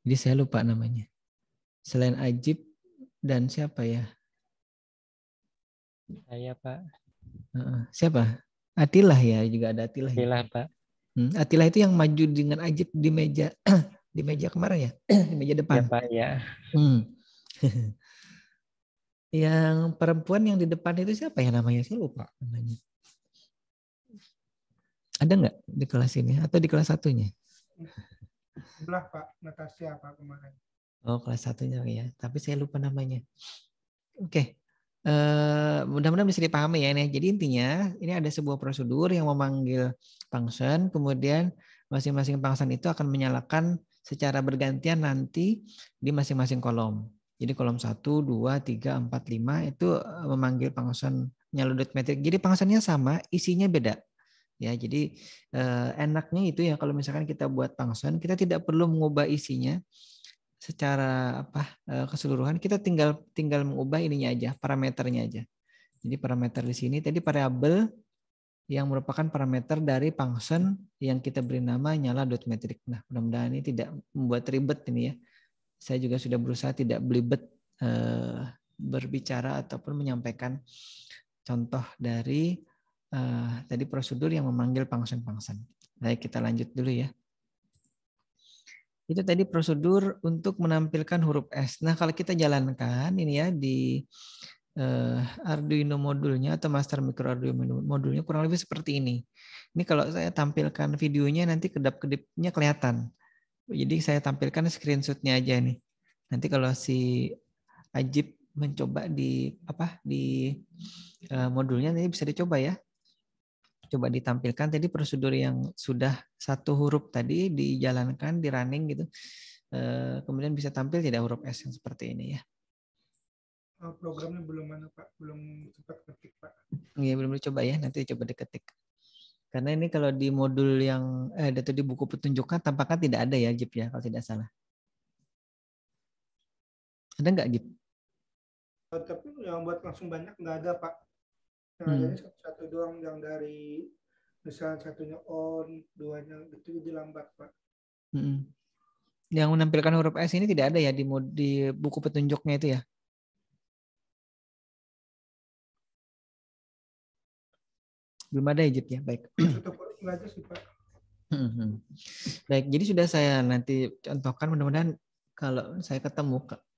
Jadi saya lupa namanya. Selain Ajib dan siapa ya? Saya Pak. Siapa? Atilah ya, juga ada Atilah. Atilah ya. Pak. Atilah itu yang maju dengan Ajib di meja di meja kemarin ya, di meja depan. Ya Pak ya. Yang perempuan yang di depan itu siapa ya namanya? Saya lupa namanya. Ada nggak di kelas ini atau di kelas satunya? Sebelah Pak, Natasha Pak kemarin. Oh kelas satunya ya, tapi saya lupa namanya. Oke. Mudah-mudahan bisa dipahami ya ini. Jadi intinya ini ada sebuah prosedur yang memanggil function, kemudian masing-masing function itu akan menyalakan secara bergantian nanti di masing-masing kolom. Jadi kolom 1, 2, 3, 4, 5 itu memanggil function nyala.metric. Jadi functionnya sama, isinya beda. Ya, jadi enaknya itu ya kalau misalkan kita buat function, kita tidak perlu mengubah isinya secara keseluruhan, kita tinggal mengubah ininya aja, parameternya aja. Jadi parameter di sini tadi variabel yang merupakan parameter dari function yang kita beri nama nyala.metric. Nah, mudah-mudahan ini tidak membuat ribet ini ya. Saya juga sudah berusaha tidak belibet berbicara ataupun menyampaikan contoh dari tadi prosedur yang memanggil function-function. Baik, kita lanjut dulu ya. Itu tadi prosedur untuk menampilkan huruf S. Nah, kalau kita jalankan ini ya di Arduino modulnya atau Master Micro Arduino modulnya kurang lebih seperti ini. Ini kalau saya tampilkan videonya nanti kedap-kedipnya kelihatan. Jadi saya tampilkan screenshotnya aja nih. Nanti kalau si Ajib mencoba di modulnya nanti bisa dicoba ya. Coba ditampilkan tadi prosedur yang sudah satu huruf tadi dijalankan, di running gitu. Kemudian bisa tampil tidak huruf S yang seperti ini ya. Programnya belum mana Pak, belum sempat ketik Pak. Iya belum dicoba ya, nanti coba diketik. Karena ini kalau di modul yang atau di buku petunjuknya tampaknya tidak ada ya Jip ya kalau tidak salah. Ada nggak Jip? Tapi yang buat langsung banyak nggak ada Pak. Yang ada ini satu doang, yang dari misalnya satunya on, duanya itu jadi lambat Pak. Yang menampilkan huruf S ini tidak ada ya di buku petunjuknya itu ya? Belum ada ya Jip ya, baik. Nggak ada sih Pak. Baik, jadi sudah saya nanti contohkan, mudah-mudahan kalau saya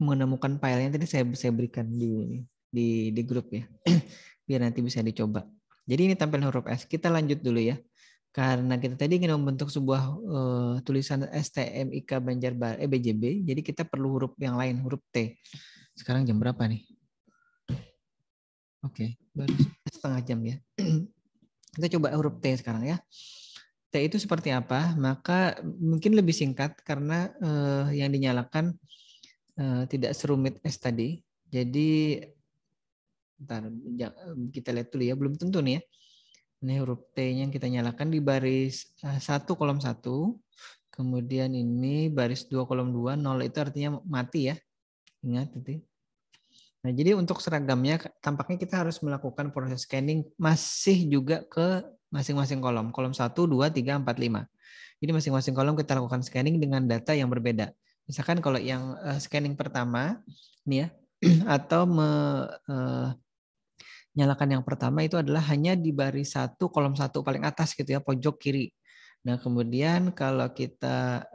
menemukan filenya tadi saya berikan di grup ya, biar nanti bisa dicoba. Jadi ini tampilan huruf S. Kita lanjut dulu ya, karena kita tadi ingin membentuk sebuah tulisan STMIK BJB, jadi kita perlu huruf yang lain, huruf T. Sekarang jam berapa nih? Oke, baru setengah jam ya. Kita coba huruf T sekarang ya. T itu seperti apa? Maka mungkin lebih singkat karena yang dinyalakan tidak serumit S tadi. Jadi bentar, kita lihat dulu ya, belum tentu nih ya. Ini huruf T-nya yang kita nyalakan di baris 1 kolom 1. Kemudian ini baris 2 kolom 2, 0 itu artinya mati ya. Ingat itu. Nah, jadi untuk seragamnya tampaknya kita harus melakukan proses scanning masih juga ke masing-masing kolom. Kolom 1, 2, 3, 4, 5. Jadi masing-masing kolom kita lakukan scanning dengan data yang berbeda. Misalkan kalau yang scanning pertama nih ya, atau nyalakan yang pertama itu adalah hanya di baris 1 kolom 1 paling atas gitu ya, pojok kiri. Nah, kemudian kalau kita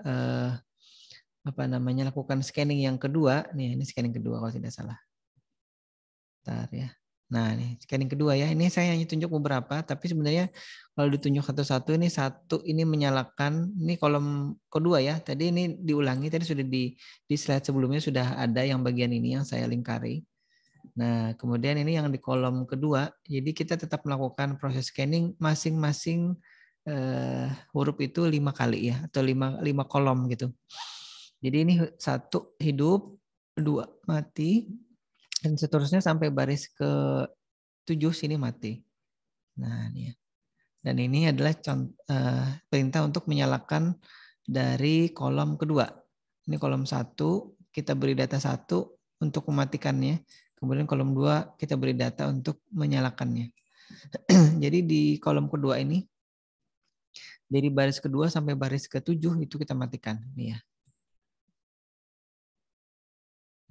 lakukan scanning yang kedua, nih ini scanning kedua kalau tidak salah. Bentar ya. Nah, ini scanning kedua ya. Ini saya hanya tunjuk beberapa, tapi sebenarnya kalau ditunjuk satu-satu ini satu ini menyalakan, ini kolom kedua ya. Tadi ini diulangi, tadi sudah di slide sebelumnya sudah ada yang bagian ini yang saya lingkari. Nah, kemudian ini yang di kolom kedua, jadi kita tetap melakukan proses scanning masing-masing huruf itu 5 kali ya, atau 5 kolom gitu. Jadi ini 1 hidup, 2 mati, Dan seterusnya sampai baris ke-7 sini mati. Nah, ini ya. Dan ini adalah perintah untuk menyalakan dari kolom kedua. Ini kolom 1, kita beri data 1 untuk mematikannya. Kemudian kolom 2 kita beri data untuk menyalakannya. Jadi di kolom kedua ini, dari baris kedua sampai baris ke-7 itu kita matikan. Ini ya.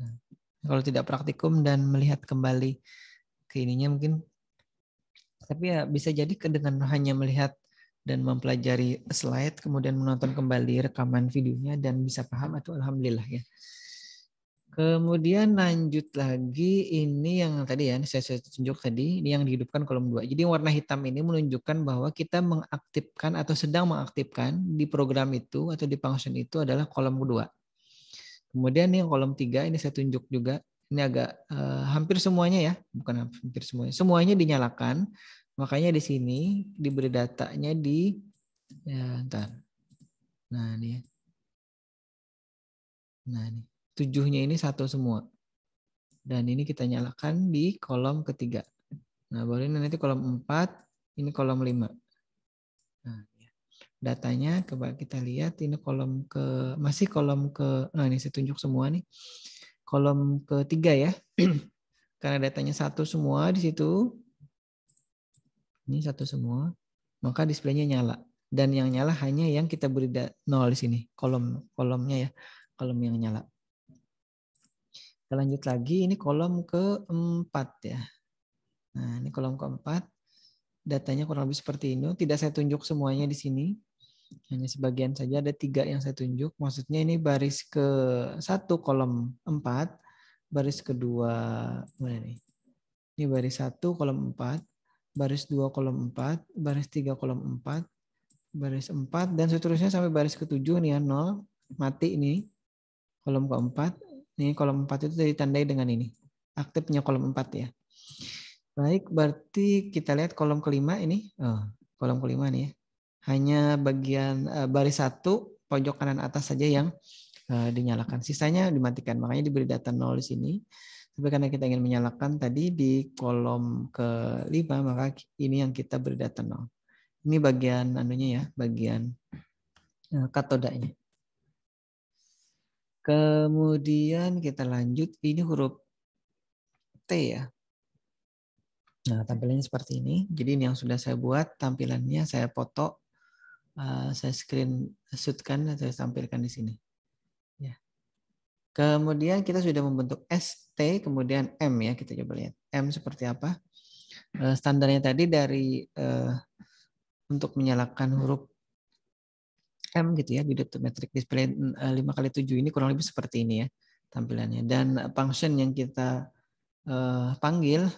Nah, kalau tidak praktikum dan melihat kembali ke ininya mungkin, tapi ya bisa jadi dengan hanya melihat dan mempelajari slide, kemudian menonton kembali rekaman videonya dan bisa paham, atau alhamdulillah ya. Kemudian lanjut lagi, ini yang tadi ya, saya tunjuk tadi, ini yang dihidupkan kolom 2. Jadi warna hitam ini menunjukkan bahwa kita mengaktifkan atau sedang mengaktifkan di program itu atau di function itu adalah kolom kedua. Kemudian yang kolom 3 ini saya tunjuk juga, ini agak hampir semuanya ya, bukan hampir semuanya, semuanya dinyalakan. Makanya di sini diberi datanya di, ya ntar. Nah ini ya. Nah ini. 7-nya ini 1 semua. Dan ini kita nyalakan di kolom ketiga. Nah baru ini nanti kolom 4, ini kolom 5. Nah, datanya coba kita lihat, ini kolom ke, masih kolom ke, nah ini saya tunjuk semua nih. Kolom ketiga ya. Karena datanya 1 semua di situ. Ini 1 semua. Maka displaynya nyala. Dan yang nyala hanya yang kita beri 0 di sini. Kolomnya ya. Kolom yang nyala. Kita lanjut lagi. Ini kolom keempat ya. Nah ini kolom keempat. Datanya kurang lebih seperti ini. Tidak saya tunjuk semuanya di sini. Hanya sebagian saja. Ada 3 yang saya tunjuk. Maksudnya ini baris ke-1 kolom 4. Baris kedua. Mana nih? Ini baris 1 kolom 4. Baris 2 kolom 4. Baris 3 kolom 4. Baris 4 dan seterusnya sampai baris ke-7 nih ya, 0 mati ini kolom ke-4. Ini kolom 4 itu ditandai dengan ini aktifnya kolom 4 ya. Baik, berarti kita lihat kolom kelima ini, kolom kelima nih ya, hanya bagian baris 1 pojok kanan atas saja yang dinyalakan, sisanya dimatikan. Makanya diberi data 0 di sini. Tapi karena kita ingin menyalakan tadi di kolom ke-5, maka ini yang kita beri data 0. Ini bagian anunya ya, bagian katodanya. Kemudian kita lanjut, ini huruf T ya. Nah, tampilannya seperti ini. Jadi ini yang sudah saya buat, tampilannya saya foto, saya screenshotkan dan saya tampilkan di sini. Ya. Kemudian kita sudah membentuk ST, kemudian M ya, kita coba lihat. M seperti apa? Standarnya tadi dari untuk menyalakan huruf M gitu ya, Bidot Metric Display 5x7 ini kurang lebih seperti ini ya tampilannya. Dan function yang kita panggil,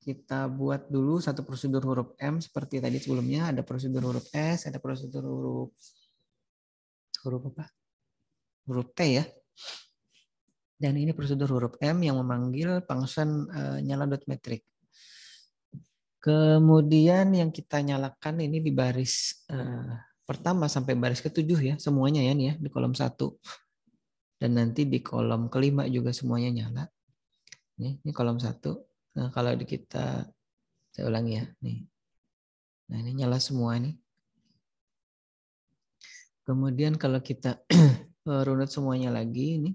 kita buat dulu satu prosedur huruf M seperti tadi sebelumnya. Ada prosedur huruf S, ada prosedur huruf apa? Huruf T ya. Dan ini prosedur huruf M yang memanggil function nyala.metric. Kemudian yang kita nyalakan ini di baris pertama sampai baris ke-7 ya, semuanya ya nih ya, di kolom 1. Dan nanti di kolom kelima juga semuanya nyala. Ini kolom 1. Nah, kalau kita, saya ulangi ya, nih. Nah, ini nyala semua nih. Kemudian kalau kita runut semuanya lagi, ini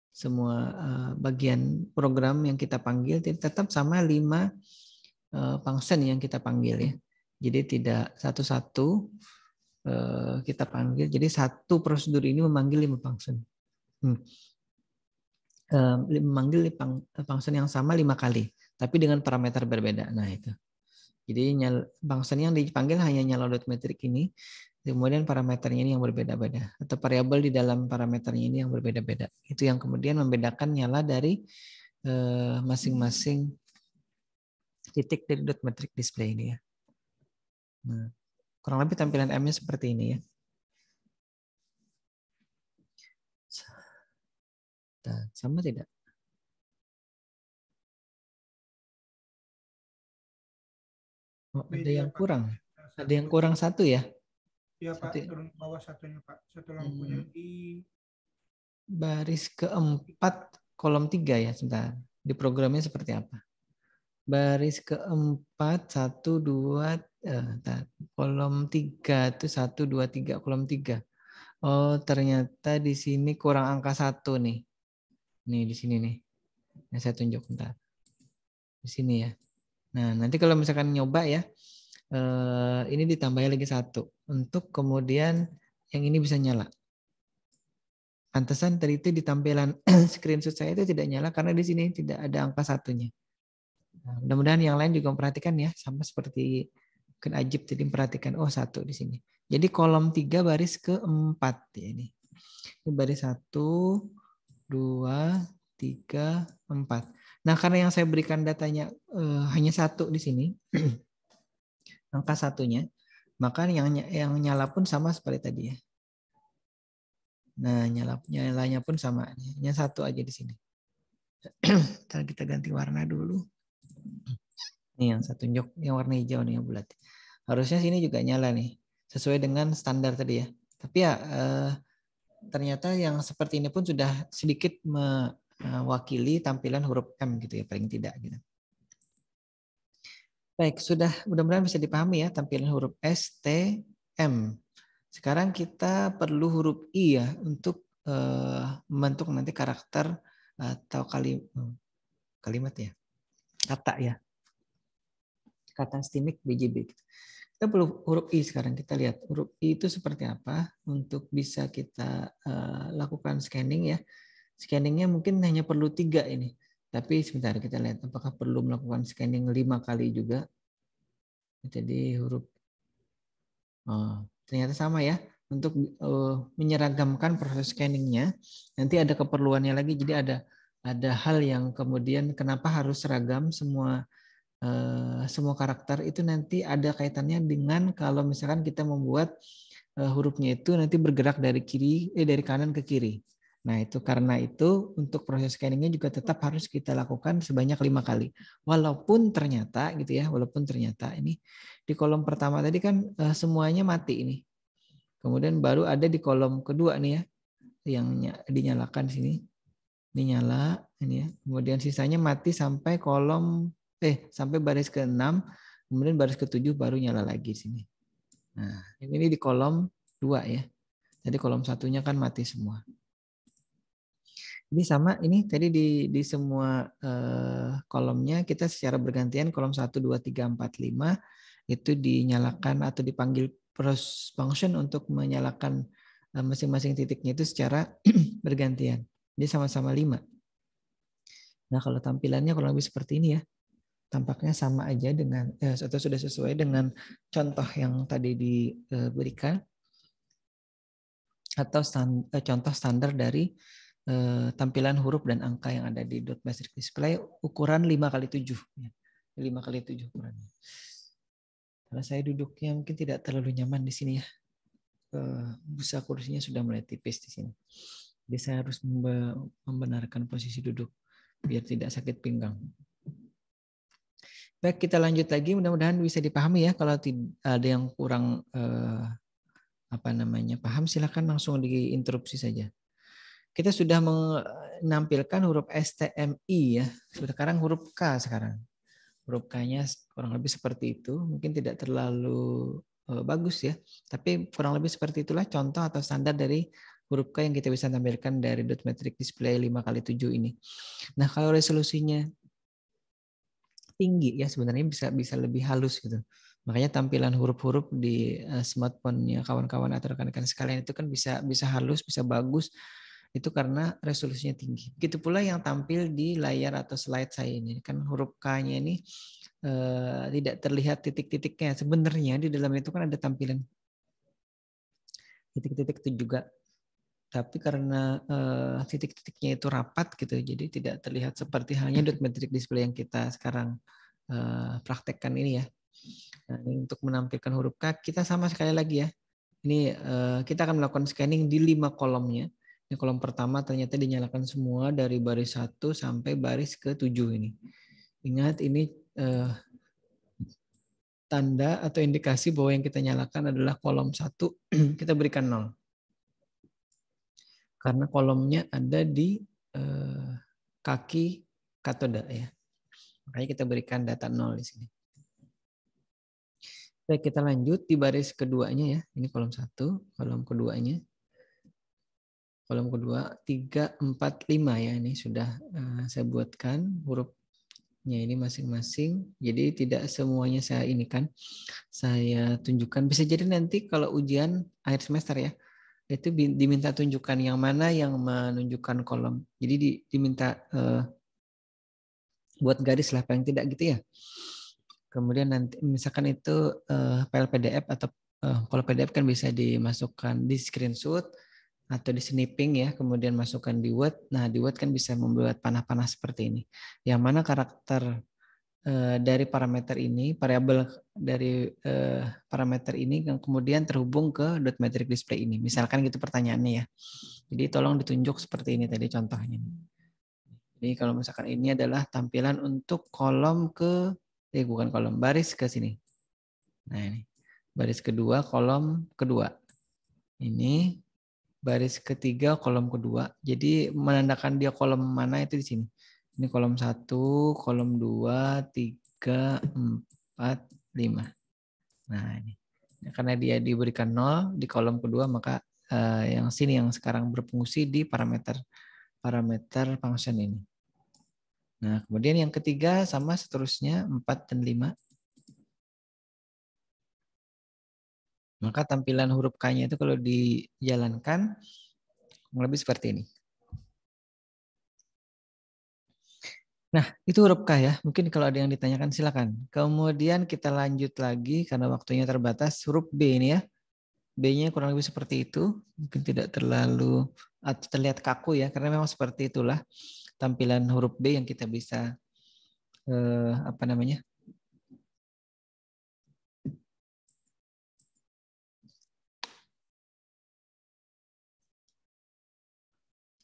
semua bagian program yang kita panggil tetap sama 5 function yang kita panggil ya. Jadi tidak satu-satu kita panggil. Jadi satu prosedur ini memanggil 5 function. Memanggil function yang sama 5 kali, tapi dengan parameter berbeda. Nah itu. Jadi function yang dipanggil hanya nyala.metric ini, kemudian parameternya ini yang berbeda-beda, atau variabel di dalam parameternya ini yang berbeda-beda. Itu yang kemudian membedakan nyala dari masing-masing titik dari .metric display ini ya. Nah, kurang lebih tampilan M-nya seperti ini ya. Nah, sama tidak? Oh, ada yang kurang. Ada yang kurang satu ya? Iya Pak, turun ke bawah satunya Pak. Satu lampunya di baris ke-4 kolom 3 ya, sebentar. Di programnya seperti apa? Baris keempat, 1, 2, kolom 3 itu 1, 2, 3, kolom 3. Oh, ternyata di sini kurang angka 1 nih. Nih di sini nih. Yang saya tunjuk bentar. Di sini ya. Nah, nanti kalau misalkan nyoba ya, ini ditambahnya lagi 1 untuk kemudian yang ini bisa nyala. Pantesan tadi itu di tampilan screenshot saya itu tidak nyala karena di sini tidak ada angka 1-nya. Nah, mudah-mudahan yang lain juga memperhatikan ya, sama seperti mungkin Ajib tadi memperhatikan, oh 1 di sini. Jadi kolom 3 baris ke-4 ya ini. Ini baris 1, 2, 3, 4. Nah, karena yang saya berikan datanya hanya 1 di sini, angka 1-nya, maka yang nyala pun sama seperti tadi ya. Nah, nyalanya pun sama. Hanya 1 aja di sini. Ntar kita ganti warna dulu. Nih yang saya tunjuk, yang warna hijau nih yang bulat. Harusnya sini juga nyala nih, sesuai dengan standar tadi ya. Tapi ya ternyata yang seperti ini pun sudah sedikit mewakili tampilan huruf M gitu ya, paling tidak gitu. Baik, sudah mudah-mudahan bisa dipahami ya tampilan huruf S, T, M. Sekarang kita perlu huruf I ya untuk membentuk nanti karakter atau kalimat ya, kata ya. Kata stimik BJB. Kita perlu huruf I sekarang. Kita lihat huruf I itu seperti apa untuk bisa kita lakukan scanning ya. Scanningnya mungkin hanya perlu 3 ini. Tapi sebentar kita lihat apakah perlu melakukan scanning 5 kali juga. Jadi huruf ternyata sama ya. Untuk menyeragamkan proses scanningnya nanti ada keperluannya lagi. Jadi ada hal yang kemudian kenapa harus seragam semua karakter itu nanti ada kaitannya dengan kalau misalkan kita membuat hurufnya itu nanti bergerak dari kanan ke kiri. Nah, itu karena itu untuk proses scanningnya juga tetap harus kita lakukan sebanyak 5 kali. Walaupun ternyata gitu ya, ini di kolom pertama tadi kan semuanya mati ini. Kemudian baru ada di kolom kedua nih ya yang dinyalakan sini. Ini nyala ini ya. Kemudian sisanya mati sampai sampai baris ke-6, kemudian baris ke-7 baru nyala lagi sini. Nah, ini di kolom 2 ya. Jadi kolom 1-nya kan mati semua. Ini sama ini tadi di semua kolomnya kita secara bergantian kolom 1 2 3 4 5 itu dinyalakan atau dipanggil process function untuk menyalakan masing-masing titiknya itu secara bergantian. Ini sama-sama 5. Nah, kalau tampilannya kurang lebih seperti ini ya. Tampaknya sama aja dengan atau sudah sesuai dengan contoh yang tadi diberikan atau contoh standar dari tampilan huruf dan angka yang ada di dot matrix display ukuran 5x7 ya. 5x7 ukurannya. Karena saya duduknya mungkin tidak terlalu nyaman di sini ya. Busa kursinya sudah mulai tipis di sini. Jadi saya harus membenarkan posisi duduk biar tidak sakit pinggang. Baik, kita lanjut lagi. Mudah-mudahan bisa dipahami ya. Kalau ada yang kurang paham, silakan langsung diinterupsi saja. Kita sudah menampilkan huruf STMI ya. Sekarang huruf K sekarang. Huruf K-nya kurang lebih seperti itu. Mungkin tidak terlalu bagus ya. Tapi kurang lebih seperti itulah contoh atau standar dari huruf K yang kita bisa tampilkan dari dot matrix display 5x7 ini. Nah, kalau resolusinya tinggi ya sebenarnya bisa lebih halus gitu. Makanya tampilan huruf-huruf di smartphone-nya kawan-kawan atau rekan-rekan sekalian itu kan bisa halus, bisa bagus itu karena resolusinya tinggi. Begitu pula yang tampil di layar atau slide saya ini kan huruf K-nya ini tidak terlihat titik-titiknya. Sebenarnya di dalam itu kan ada tampilan titik-titik itu juga. Tapi karena titik-titiknya itu rapat gitu, jadi tidak terlihat seperti halnya dot matrix display yang kita sekarang praktekkan ini ya. Nah, ini untuk menampilkan huruf K, kita sama sekali lagi ya. Ini kita akan melakukan scanning di 5 kolomnya. Ini kolom pertama ternyata dinyalakan semua dari baris 1 sampai baris ke-7 ini. Ingat ini tanda atau indikasi bahwa yang kita nyalakan adalah kolom 1, kita berikan 0. Karena kolomnya ada di kaki katoda ya. Makanya kita berikan data 0 di sini. Baik, kita lanjut di baris keduanya ya. Ini kolom 1, kolom keduanya. Kolom kedua 3, 4, 5 ya. Ini sudah saya buatkan hurufnya ini masing-masing. Jadi tidak semuanya saya ini kan saya tunjukkan. Bisa jadi nanti kalau ujian akhir semester ya, itu diminta tunjukkan yang mana yang menunjukkan kolom. Jadi diminta buat garis lah paling tidak gitu ya. Kemudian nanti misalkan itu file PDF atau kalau PDF kan bisa dimasukkan di screenshot atau di snipping ya, kemudian masukkan di Word. Nah, di Word kan bisa membuat panah-panah seperti ini. Yang mana karakter dari parameter ini, variabel dari parameter ini yang kemudian terhubung ke dot metric display ini. Misalkan gitu pertanyaannya ya. Jadi tolong ditunjuk seperti ini tadi contohnya. Jadi kalau misalkan ini adalah tampilan untuk kolom bukan kolom, baris ke sini. Nah ini, baris kedua, kolom kedua. Ini baris ketiga, kolom kedua. Jadi menandakan dia kolom mana itu di sini. Ini kolom 1, kolom 2, 3, 4, 5. Nah ini. Karena dia diberikan 0 di kolom kedua, maka yang sini yang sekarang berfungsi di parameter function ini. Nah, kemudian yang ketiga sama seterusnya 4 dan 5. Maka tampilan huruf K-nya itu kalau dijalankan lebih seperti ini. Nah, itu huruf K ya. Mungkin kalau ada yang ditanyakan silakan. Kemudian kita lanjut lagi karena waktunya terbatas. Huruf B ini ya. B-nya kurang lebih seperti itu. Mungkin tidak terlalu atau terlihat kaku ya. Karena memang seperti itulah tampilan huruf B yang kita bisa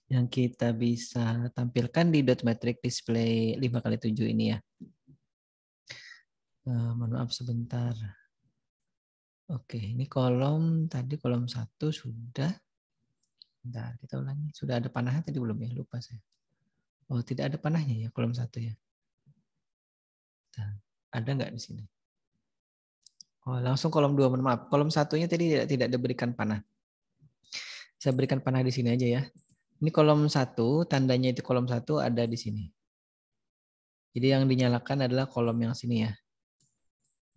yang kita bisa tampilkan di dot matrix display 5x7 ini ya. Mohon maaf sebentar. Oke, ini kolom 1 sudah. Bentar, kita ulangi. Sudah ada panahnya tadi belum ya? Lupa saya. Oh, tidak ada panahnya ya kolom 1 ya. Bentar. Ada nggak di sini? Oh, langsung kolom 2, mohon maaf. Kolom 1-nya tadi tidak diberikan panah. Saya berikan panah di sini aja ya. Ini kolom 1, tandanya itu kolom 1 ada di sini. Jadi yang dinyalakan adalah kolom yang sini ya.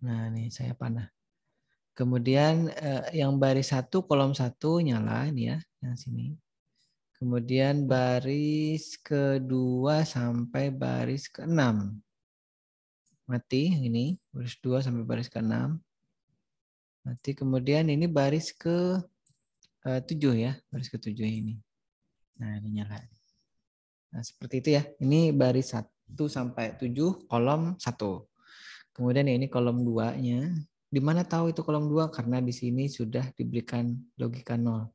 Nah, ini saya panah. Kemudian yang baris 1, kolom 1 nyala ini ya, yang sini. Kemudian baris kedua sampai baris ke-6. Mati ini, baris 2 sampai baris ke-6. Mati. Kemudian ini baris ke-7 ya, baris ke-7 ini. Nah, ini nyala. Nah, seperti itu ya. Ini baris 1 sampai 7, kolom 1. Kemudian ini kolom 2-nya. Di mana tahu itu kolom 2? Karena di sini sudah diberikan logika 0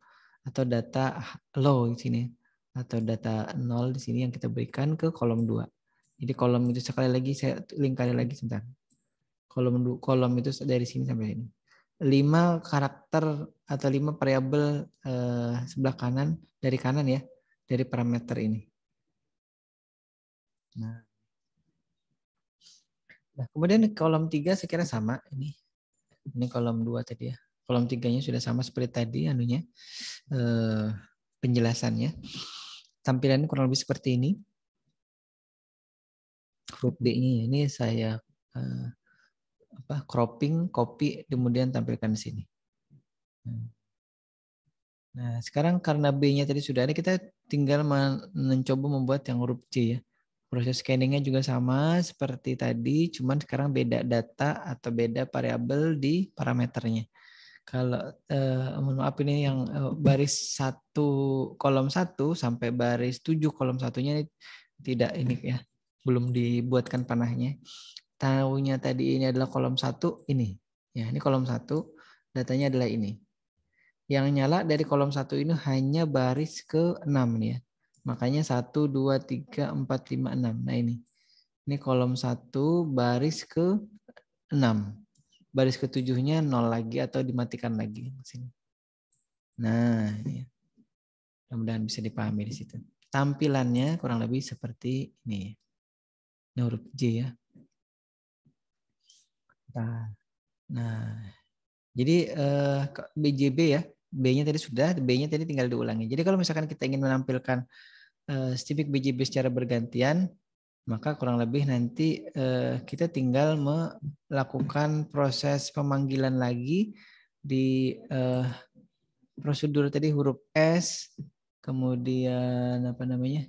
atau data low di sini atau data 0 di sini yang kita berikan ke kolom 2. Jadi kolom itu sekali lagi saya lingkari lagi sebentar. Kolom itu dari sini sampai sini. 5 karakter atau 5 variabel sebelah kanan dari kanan ya, dari parameter ini. Nah, kemudian kolom 3 saya kira sama ini. Ini kolom 2 tadi ya. Kolom 3-nya sudah sama seperti tadi anunya. Penjelasannya. Tampilannya kurang lebih seperti ini. Huruf D-nya ini saya cropping, copy, kemudian tampilkan di sini. Nah, sekarang karena B-nya tadi sudah ada, kita tinggal mencoba membuat yang huruf C ya. Proses scanningnya juga sama seperti tadi, cuman sekarang beda data atau beda variabel di parameternya. Kalau mohon maaf ini yang baris 1 kolom 1 sampai baris 7 kolom 1-nya tidak ini ya, belum dibuatkan panahnya. Tahunya tadi ini adalah kolom 1 ini. Ya, ini kolom 1, datanya adalah ini. Yang nyala dari kolom 1 ini hanya baris ke-6 nih ya. Makanya 1 2 3 4 5 6. Nah ini. Ini kolom 1 baris ke-6. Baris ke-7-nya 0 lagi atau dimatikan lagi. Nah, ini. Mudah-mudahan bisa dipahami di situ. Tampilannya kurang lebih seperti ini. huruf J ya. Nah, jadi BJB ya, B-nya tadi sudah, B-nya tadi tinggal diulangi. Jadi kalau misalkan kita ingin menampilkan stipik BJB secara bergantian, maka kurang lebih nanti kita tinggal melakukan proses pemanggilan lagi di prosedur tadi huruf S, kemudian apa namanya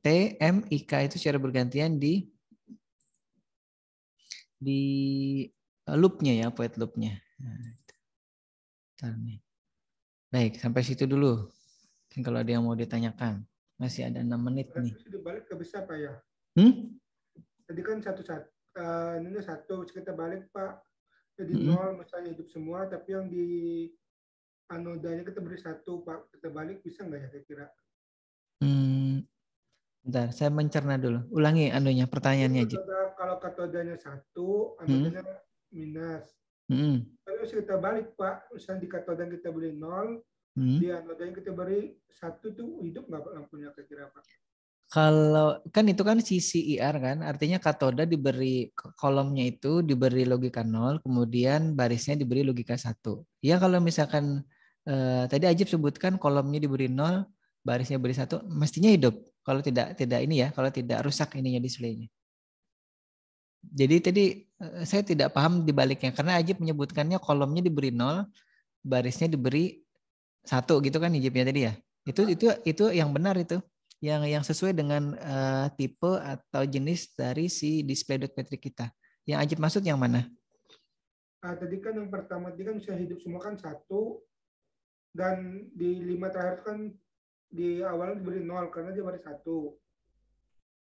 T, M, I, K itu secara bergantian di loopnya ya, void loopnya. Nah, baik, sampai situ dulu. Mungkin kalau ada yang mau ditanyakan, masih ada 6 menit nih. Terus dibalik ke bisa Pak ya? Tadi kan ini satu, kita balik Pak. Jadi 0 misalnya hidup semua, tapi yang di anodanya kita beri 1 Pak. Kita balik bisa nggak ya kira-kira? Bentar, saya mencerna dulu. Ulangi anunya, pertanyaannya. Kalau katodanya 1, anodanya minus. Terus kita balik Pak, misalnya di katoda kita beri 0, di anodanya kita beri 1 tuh hidup nggak lampunya kira-kira Pak? Kalau kan itu kan sisi IR kan, artinya katoda diberi kolomnya itu diberi logika 0, kemudian barisnya diberi logika 1. Ya kalau misalkan tadi Ajib sebutkan kolomnya diberi 0, barisnya beri 1, mestinya hidup. Kalau tidak ini ya, kalau tidak rusak ininya displaynya. Jadi tadi saya tidak paham dibaliknya karena Ajib menyebutkannya kolomnya diberi 0, barisnya diberi 1 gitu kan Ajibnya tadi ya. Itu yang benar itu. Yang sesuai dengan tipe atau jenis dari si display.metrik kita. Yang Ajib maksud yang mana? Tadi kan yang pertama tadi kan bisa hidup semua kan 1, dan di 5 terakhir kan di awalnya diberi 0 karena dia beri 1.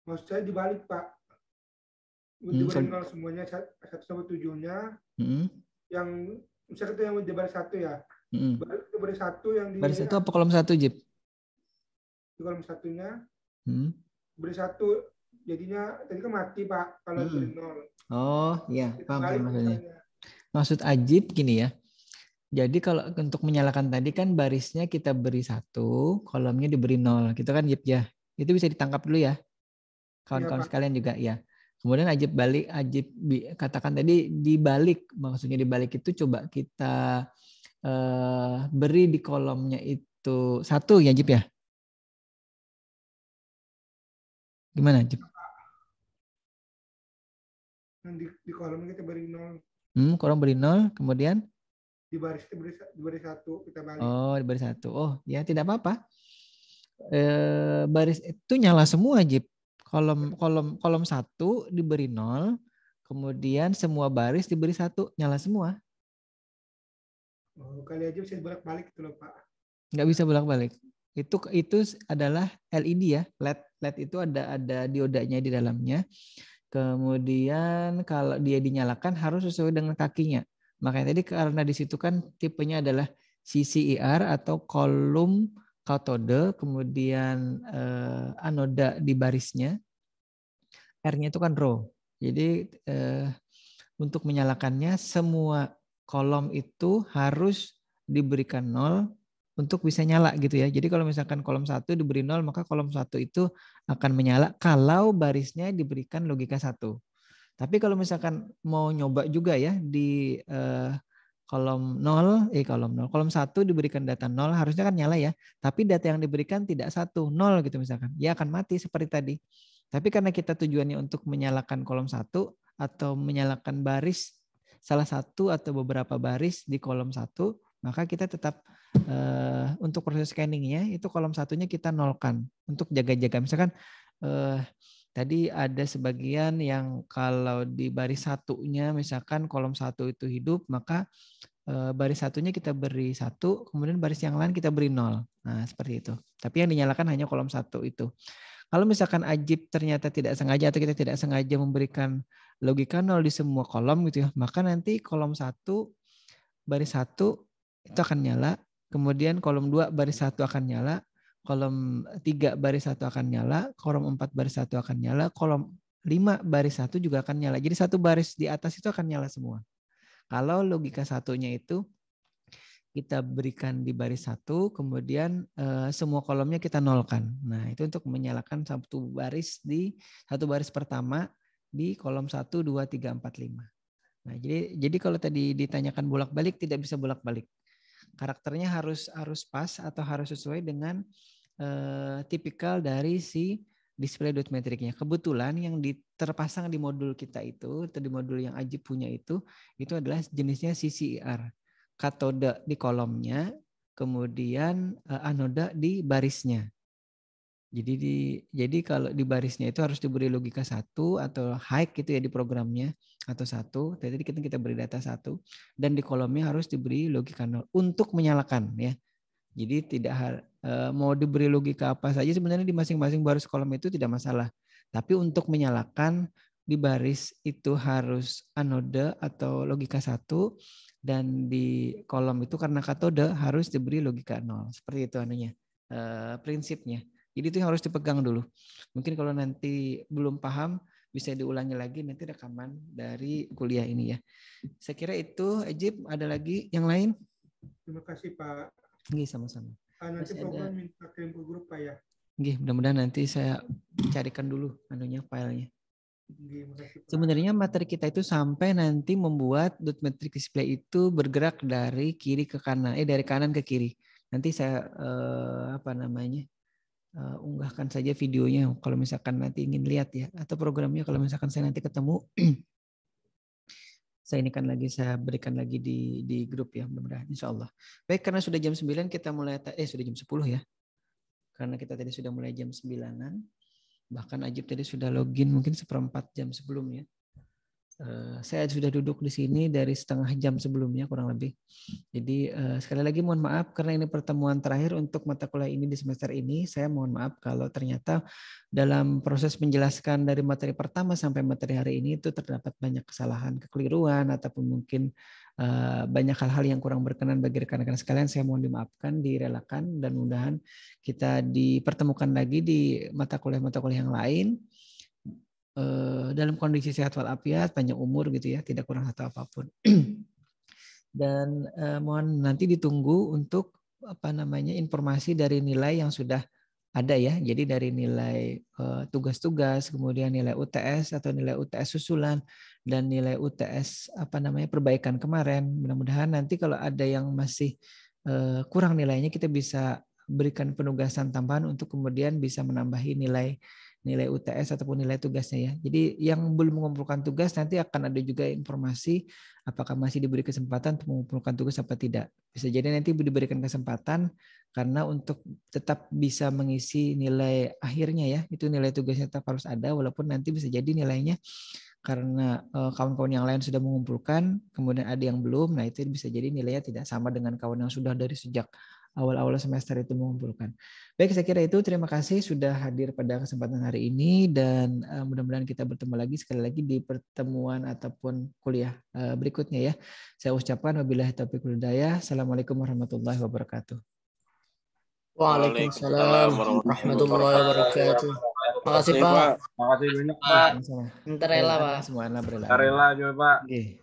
Maksud saya dibalik Pak. Diberi 0 semuanya 1 sampai 7-nya. Yang misalnya kita yang diberi 1 ya. Baru kita beri 1 yang di baris 1 apa kolom 1 Jib? Di kolom 1-nya. Beri 1 jadinya tadi kan mati Pak kalau diberi 0. Oh iya, paham maksudnya. Maksud Ajib gini ya. Jadi kalau untuk menyalakan tadi kan barisnya kita beri 1, kolomnya diberi 0. Gitu kan Jib ya. Itu bisa ditangkap dulu ya. Kawan-kawan sekalian juga ya. Kemudian Ajib katakan tadi dibalik. Maksudnya dibalik itu coba kita beri di kolomnya itu 1 ya Ajib ya. Gimana Ajib? Di kolom kita beri 0. Kolom beri 0, kemudian? Di baris diberi 1, kita balik. Oh, diberi 1. Oh, ya tidak apa-apa. Baris itu nyala semua, Jip. Kolom 1 diberi 0, kemudian semua baris diberi 1, nyala semua. Oh, kali aja bisa bolak-balik itu loh, Pak. Nggak bisa bolak-balik. Itu adalah LED ya. LED itu ada diodanya di dalamnya. Kemudian kalau dia dinyalakan harus sesuai dengan kakinya. Makanya tadi karena di situ kan tipenya adalah CCIR atau kolom katode, kemudian anoda di barisnya. R-nya itu kan row. Jadi untuk menyalakannya semua kolom itu harus diberikan 0 untuk bisa nyala gitu ya. Jadi kalau misalkan kolom 1 diberi 0, maka kolom 1 itu akan menyala kalau barisnya diberikan logika 1. Tapi kalau misalkan mau nyoba juga ya di kolom 0, kolom 1 diberikan data 0, harusnya kan nyala ya. Tapi data yang diberikan tidak 1, 0 gitu misalkan. Ya akan mati seperti tadi. Tapi karena kita tujuannya untuk menyalakan kolom 1 atau menyalakan baris salah satu atau beberapa baris di kolom 1, maka kita tetap untuk proses scanningnya itu kolom 1-nya kita nolkan untuk jaga-jaga. Misalkan tadi ada sebagian yang kalau di baris 1-nya misalkan kolom 1 itu hidup, maka baris 1-nya kita beri 1, kemudian baris yang lain kita beri 0. Nah, seperti itu. Tapi yang dinyalakan hanya kolom 1 itu. Kalau misalkan Ajib ternyata tidak sengaja atau kita tidak sengaja memberikan logika 0 di semua kolom gitu ya, maka nanti kolom 1 baris 1 itu akan nyala, kemudian kolom 2 baris 1 akan nyala, kolom 3 baris 1 akan nyala, kolom 4 baris 1 akan nyala, kolom 5 baris 1 juga akan nyala. Jadi satu baris di atas itu akan nyala semua. Kalau logika 1-nya itu kita berikan di baris 1, kemudian semua kolomnya kita nolkan. Nah, itu untuk menyalakan satu baris pertama di kolom 1, 2, 3, 4, 5. Nah, jadi kalau tadi ditanyakan bolak-balik, tidak bisa bolak-balik. Karakternya harus pas atau harus sesuai dengan tipikal dari si display dot metricnya. Kebetulan yang terpasang di modul kita itu, atau di modul yang Ajib punya itu adalah jenisnya CCIR. Katode di kolomnya, kemudian anoda di barisnya. Jadi kalau di barisnya itu harus diberi logika 1 atau high gitu ya di programnya, atau 1. Tadi kita beri data 1, dan di kolomnya harus diberi logika 0 untuk menyalakan ya. Jadi tidak mau diberi logika apa saja sebenarnya di masing-masing baris kolom itu tidak masalah. Tapi untuk menyalakan di baris itu harus anoda atau logika 1, dan di kolom itu karena katode harus diberi logika 0. Seperti itu anunya, prinsipnya. Jadi itu yang harus dipegang dulu. Mungkin kalau nanti belum paham bisa diulangi lagi nanti rekaman dari kuliah ini ya. Saya kira itu. Ajib, ada lagi yang lain? Terima kasih Pak. Nggih, sama-sama. Nanti program minta kirim ke grup Pak ya. Nggih, mudah-mudahan nanti saya carikan dulu anunya filenya. Makasih, Pak. Sebenarnya materi kita itu sampai nanti membuat dot metric display itu bergerak dari kiri ke kanan, dari kanan ke kiri. Nanti saya unggahkan saja videonya kalau misalkan nanti ingin lihat ya, atau programnya kalau misalkan saya nanti ketemu. Saya berikan lagi di grup ya, mudah-mudahan insya Allah. Baik, karena sudah jam 9 kita mulai, sudah jam 10 ya. Karena kita tadi sudah mulai jam 9-an. Bahkan Ajib tadi sudah login mungkin 1/4 jam sebelumnya. Saya sudah duduk di sini dari setengah jam sebelumnya kurang lebih. Jadi sekali lagi mohon maaf karena ini pertemuan terakhir untuk mata kuliah ini di semester ini. Saya mohon maaf kalau ternyata dalam proses menjelaskan dari materi pertama sampai materi hari ini itu terdapat banyak kesalahan, kekeliruan, ataupun mungkin banyak hal-hal yang kurang berkenan bagi rekan-rekan sekalian. Saya mohon dimaafkan, direlakan, dan mudahan kita dipertemukan lagi di mata kuliah yang lain. Dalam kondisi sehat walafiat, panjang umur gitu ya, tidak kurang satu apapun. Dan mohon nanti ditunggu untuk informasi dari nilai yang sudah ada ya. Jadi dari nilai tugas-tugas, kemudian nilai UTS atau nilai UTS susulan, dan nilai UTS perbaikan kemarin. Mudah-mudahan nanti kalau ada yang masih kurang nilainya, kita bisa berikan penugasan tambahan untuk kemudian bisa menambahi nilai UTS ataupun nilai tugasnya ya. Jadi yang belum mengumpulkan tugas nanti akan ada juga informasi apakah masih diberi kesempatan untuk mengumpulkan tugas apa tidak. Bisa jadi nanti diberikan kesempatan karena untuk tetap bisa mengisi nilai akhirnya ya, itu nilai tugasnya tetap harus ada walaupun nanti bisa jadi nilainya karena kawan-kawan yang lain sudah mengumpulkan, kemudian ada yang belum, nah itu bisa jadi nilainya tidak sama dengan kawan yang sudah dari sejak awal-awal semester itu mengumpulkan. Baik, saya kira itu. Terima kasih sudah hadir pada kesempatan hari ini, dan mudah-mudahan kita bertemu lagi sekali lagi di pertemuan ataupun kuliah berikutnya ya. Saya ucapkan wabillahi taufiq wal hidayah. Assalamualaikum warahmatullahi wabarakatuh. Waalaikumsalam warahmatullahi wabarakatuh. Makasih Pak. Makasih banyak Pak. Bentar rela Pak. Semua rela. Rela juga Pak. Oke.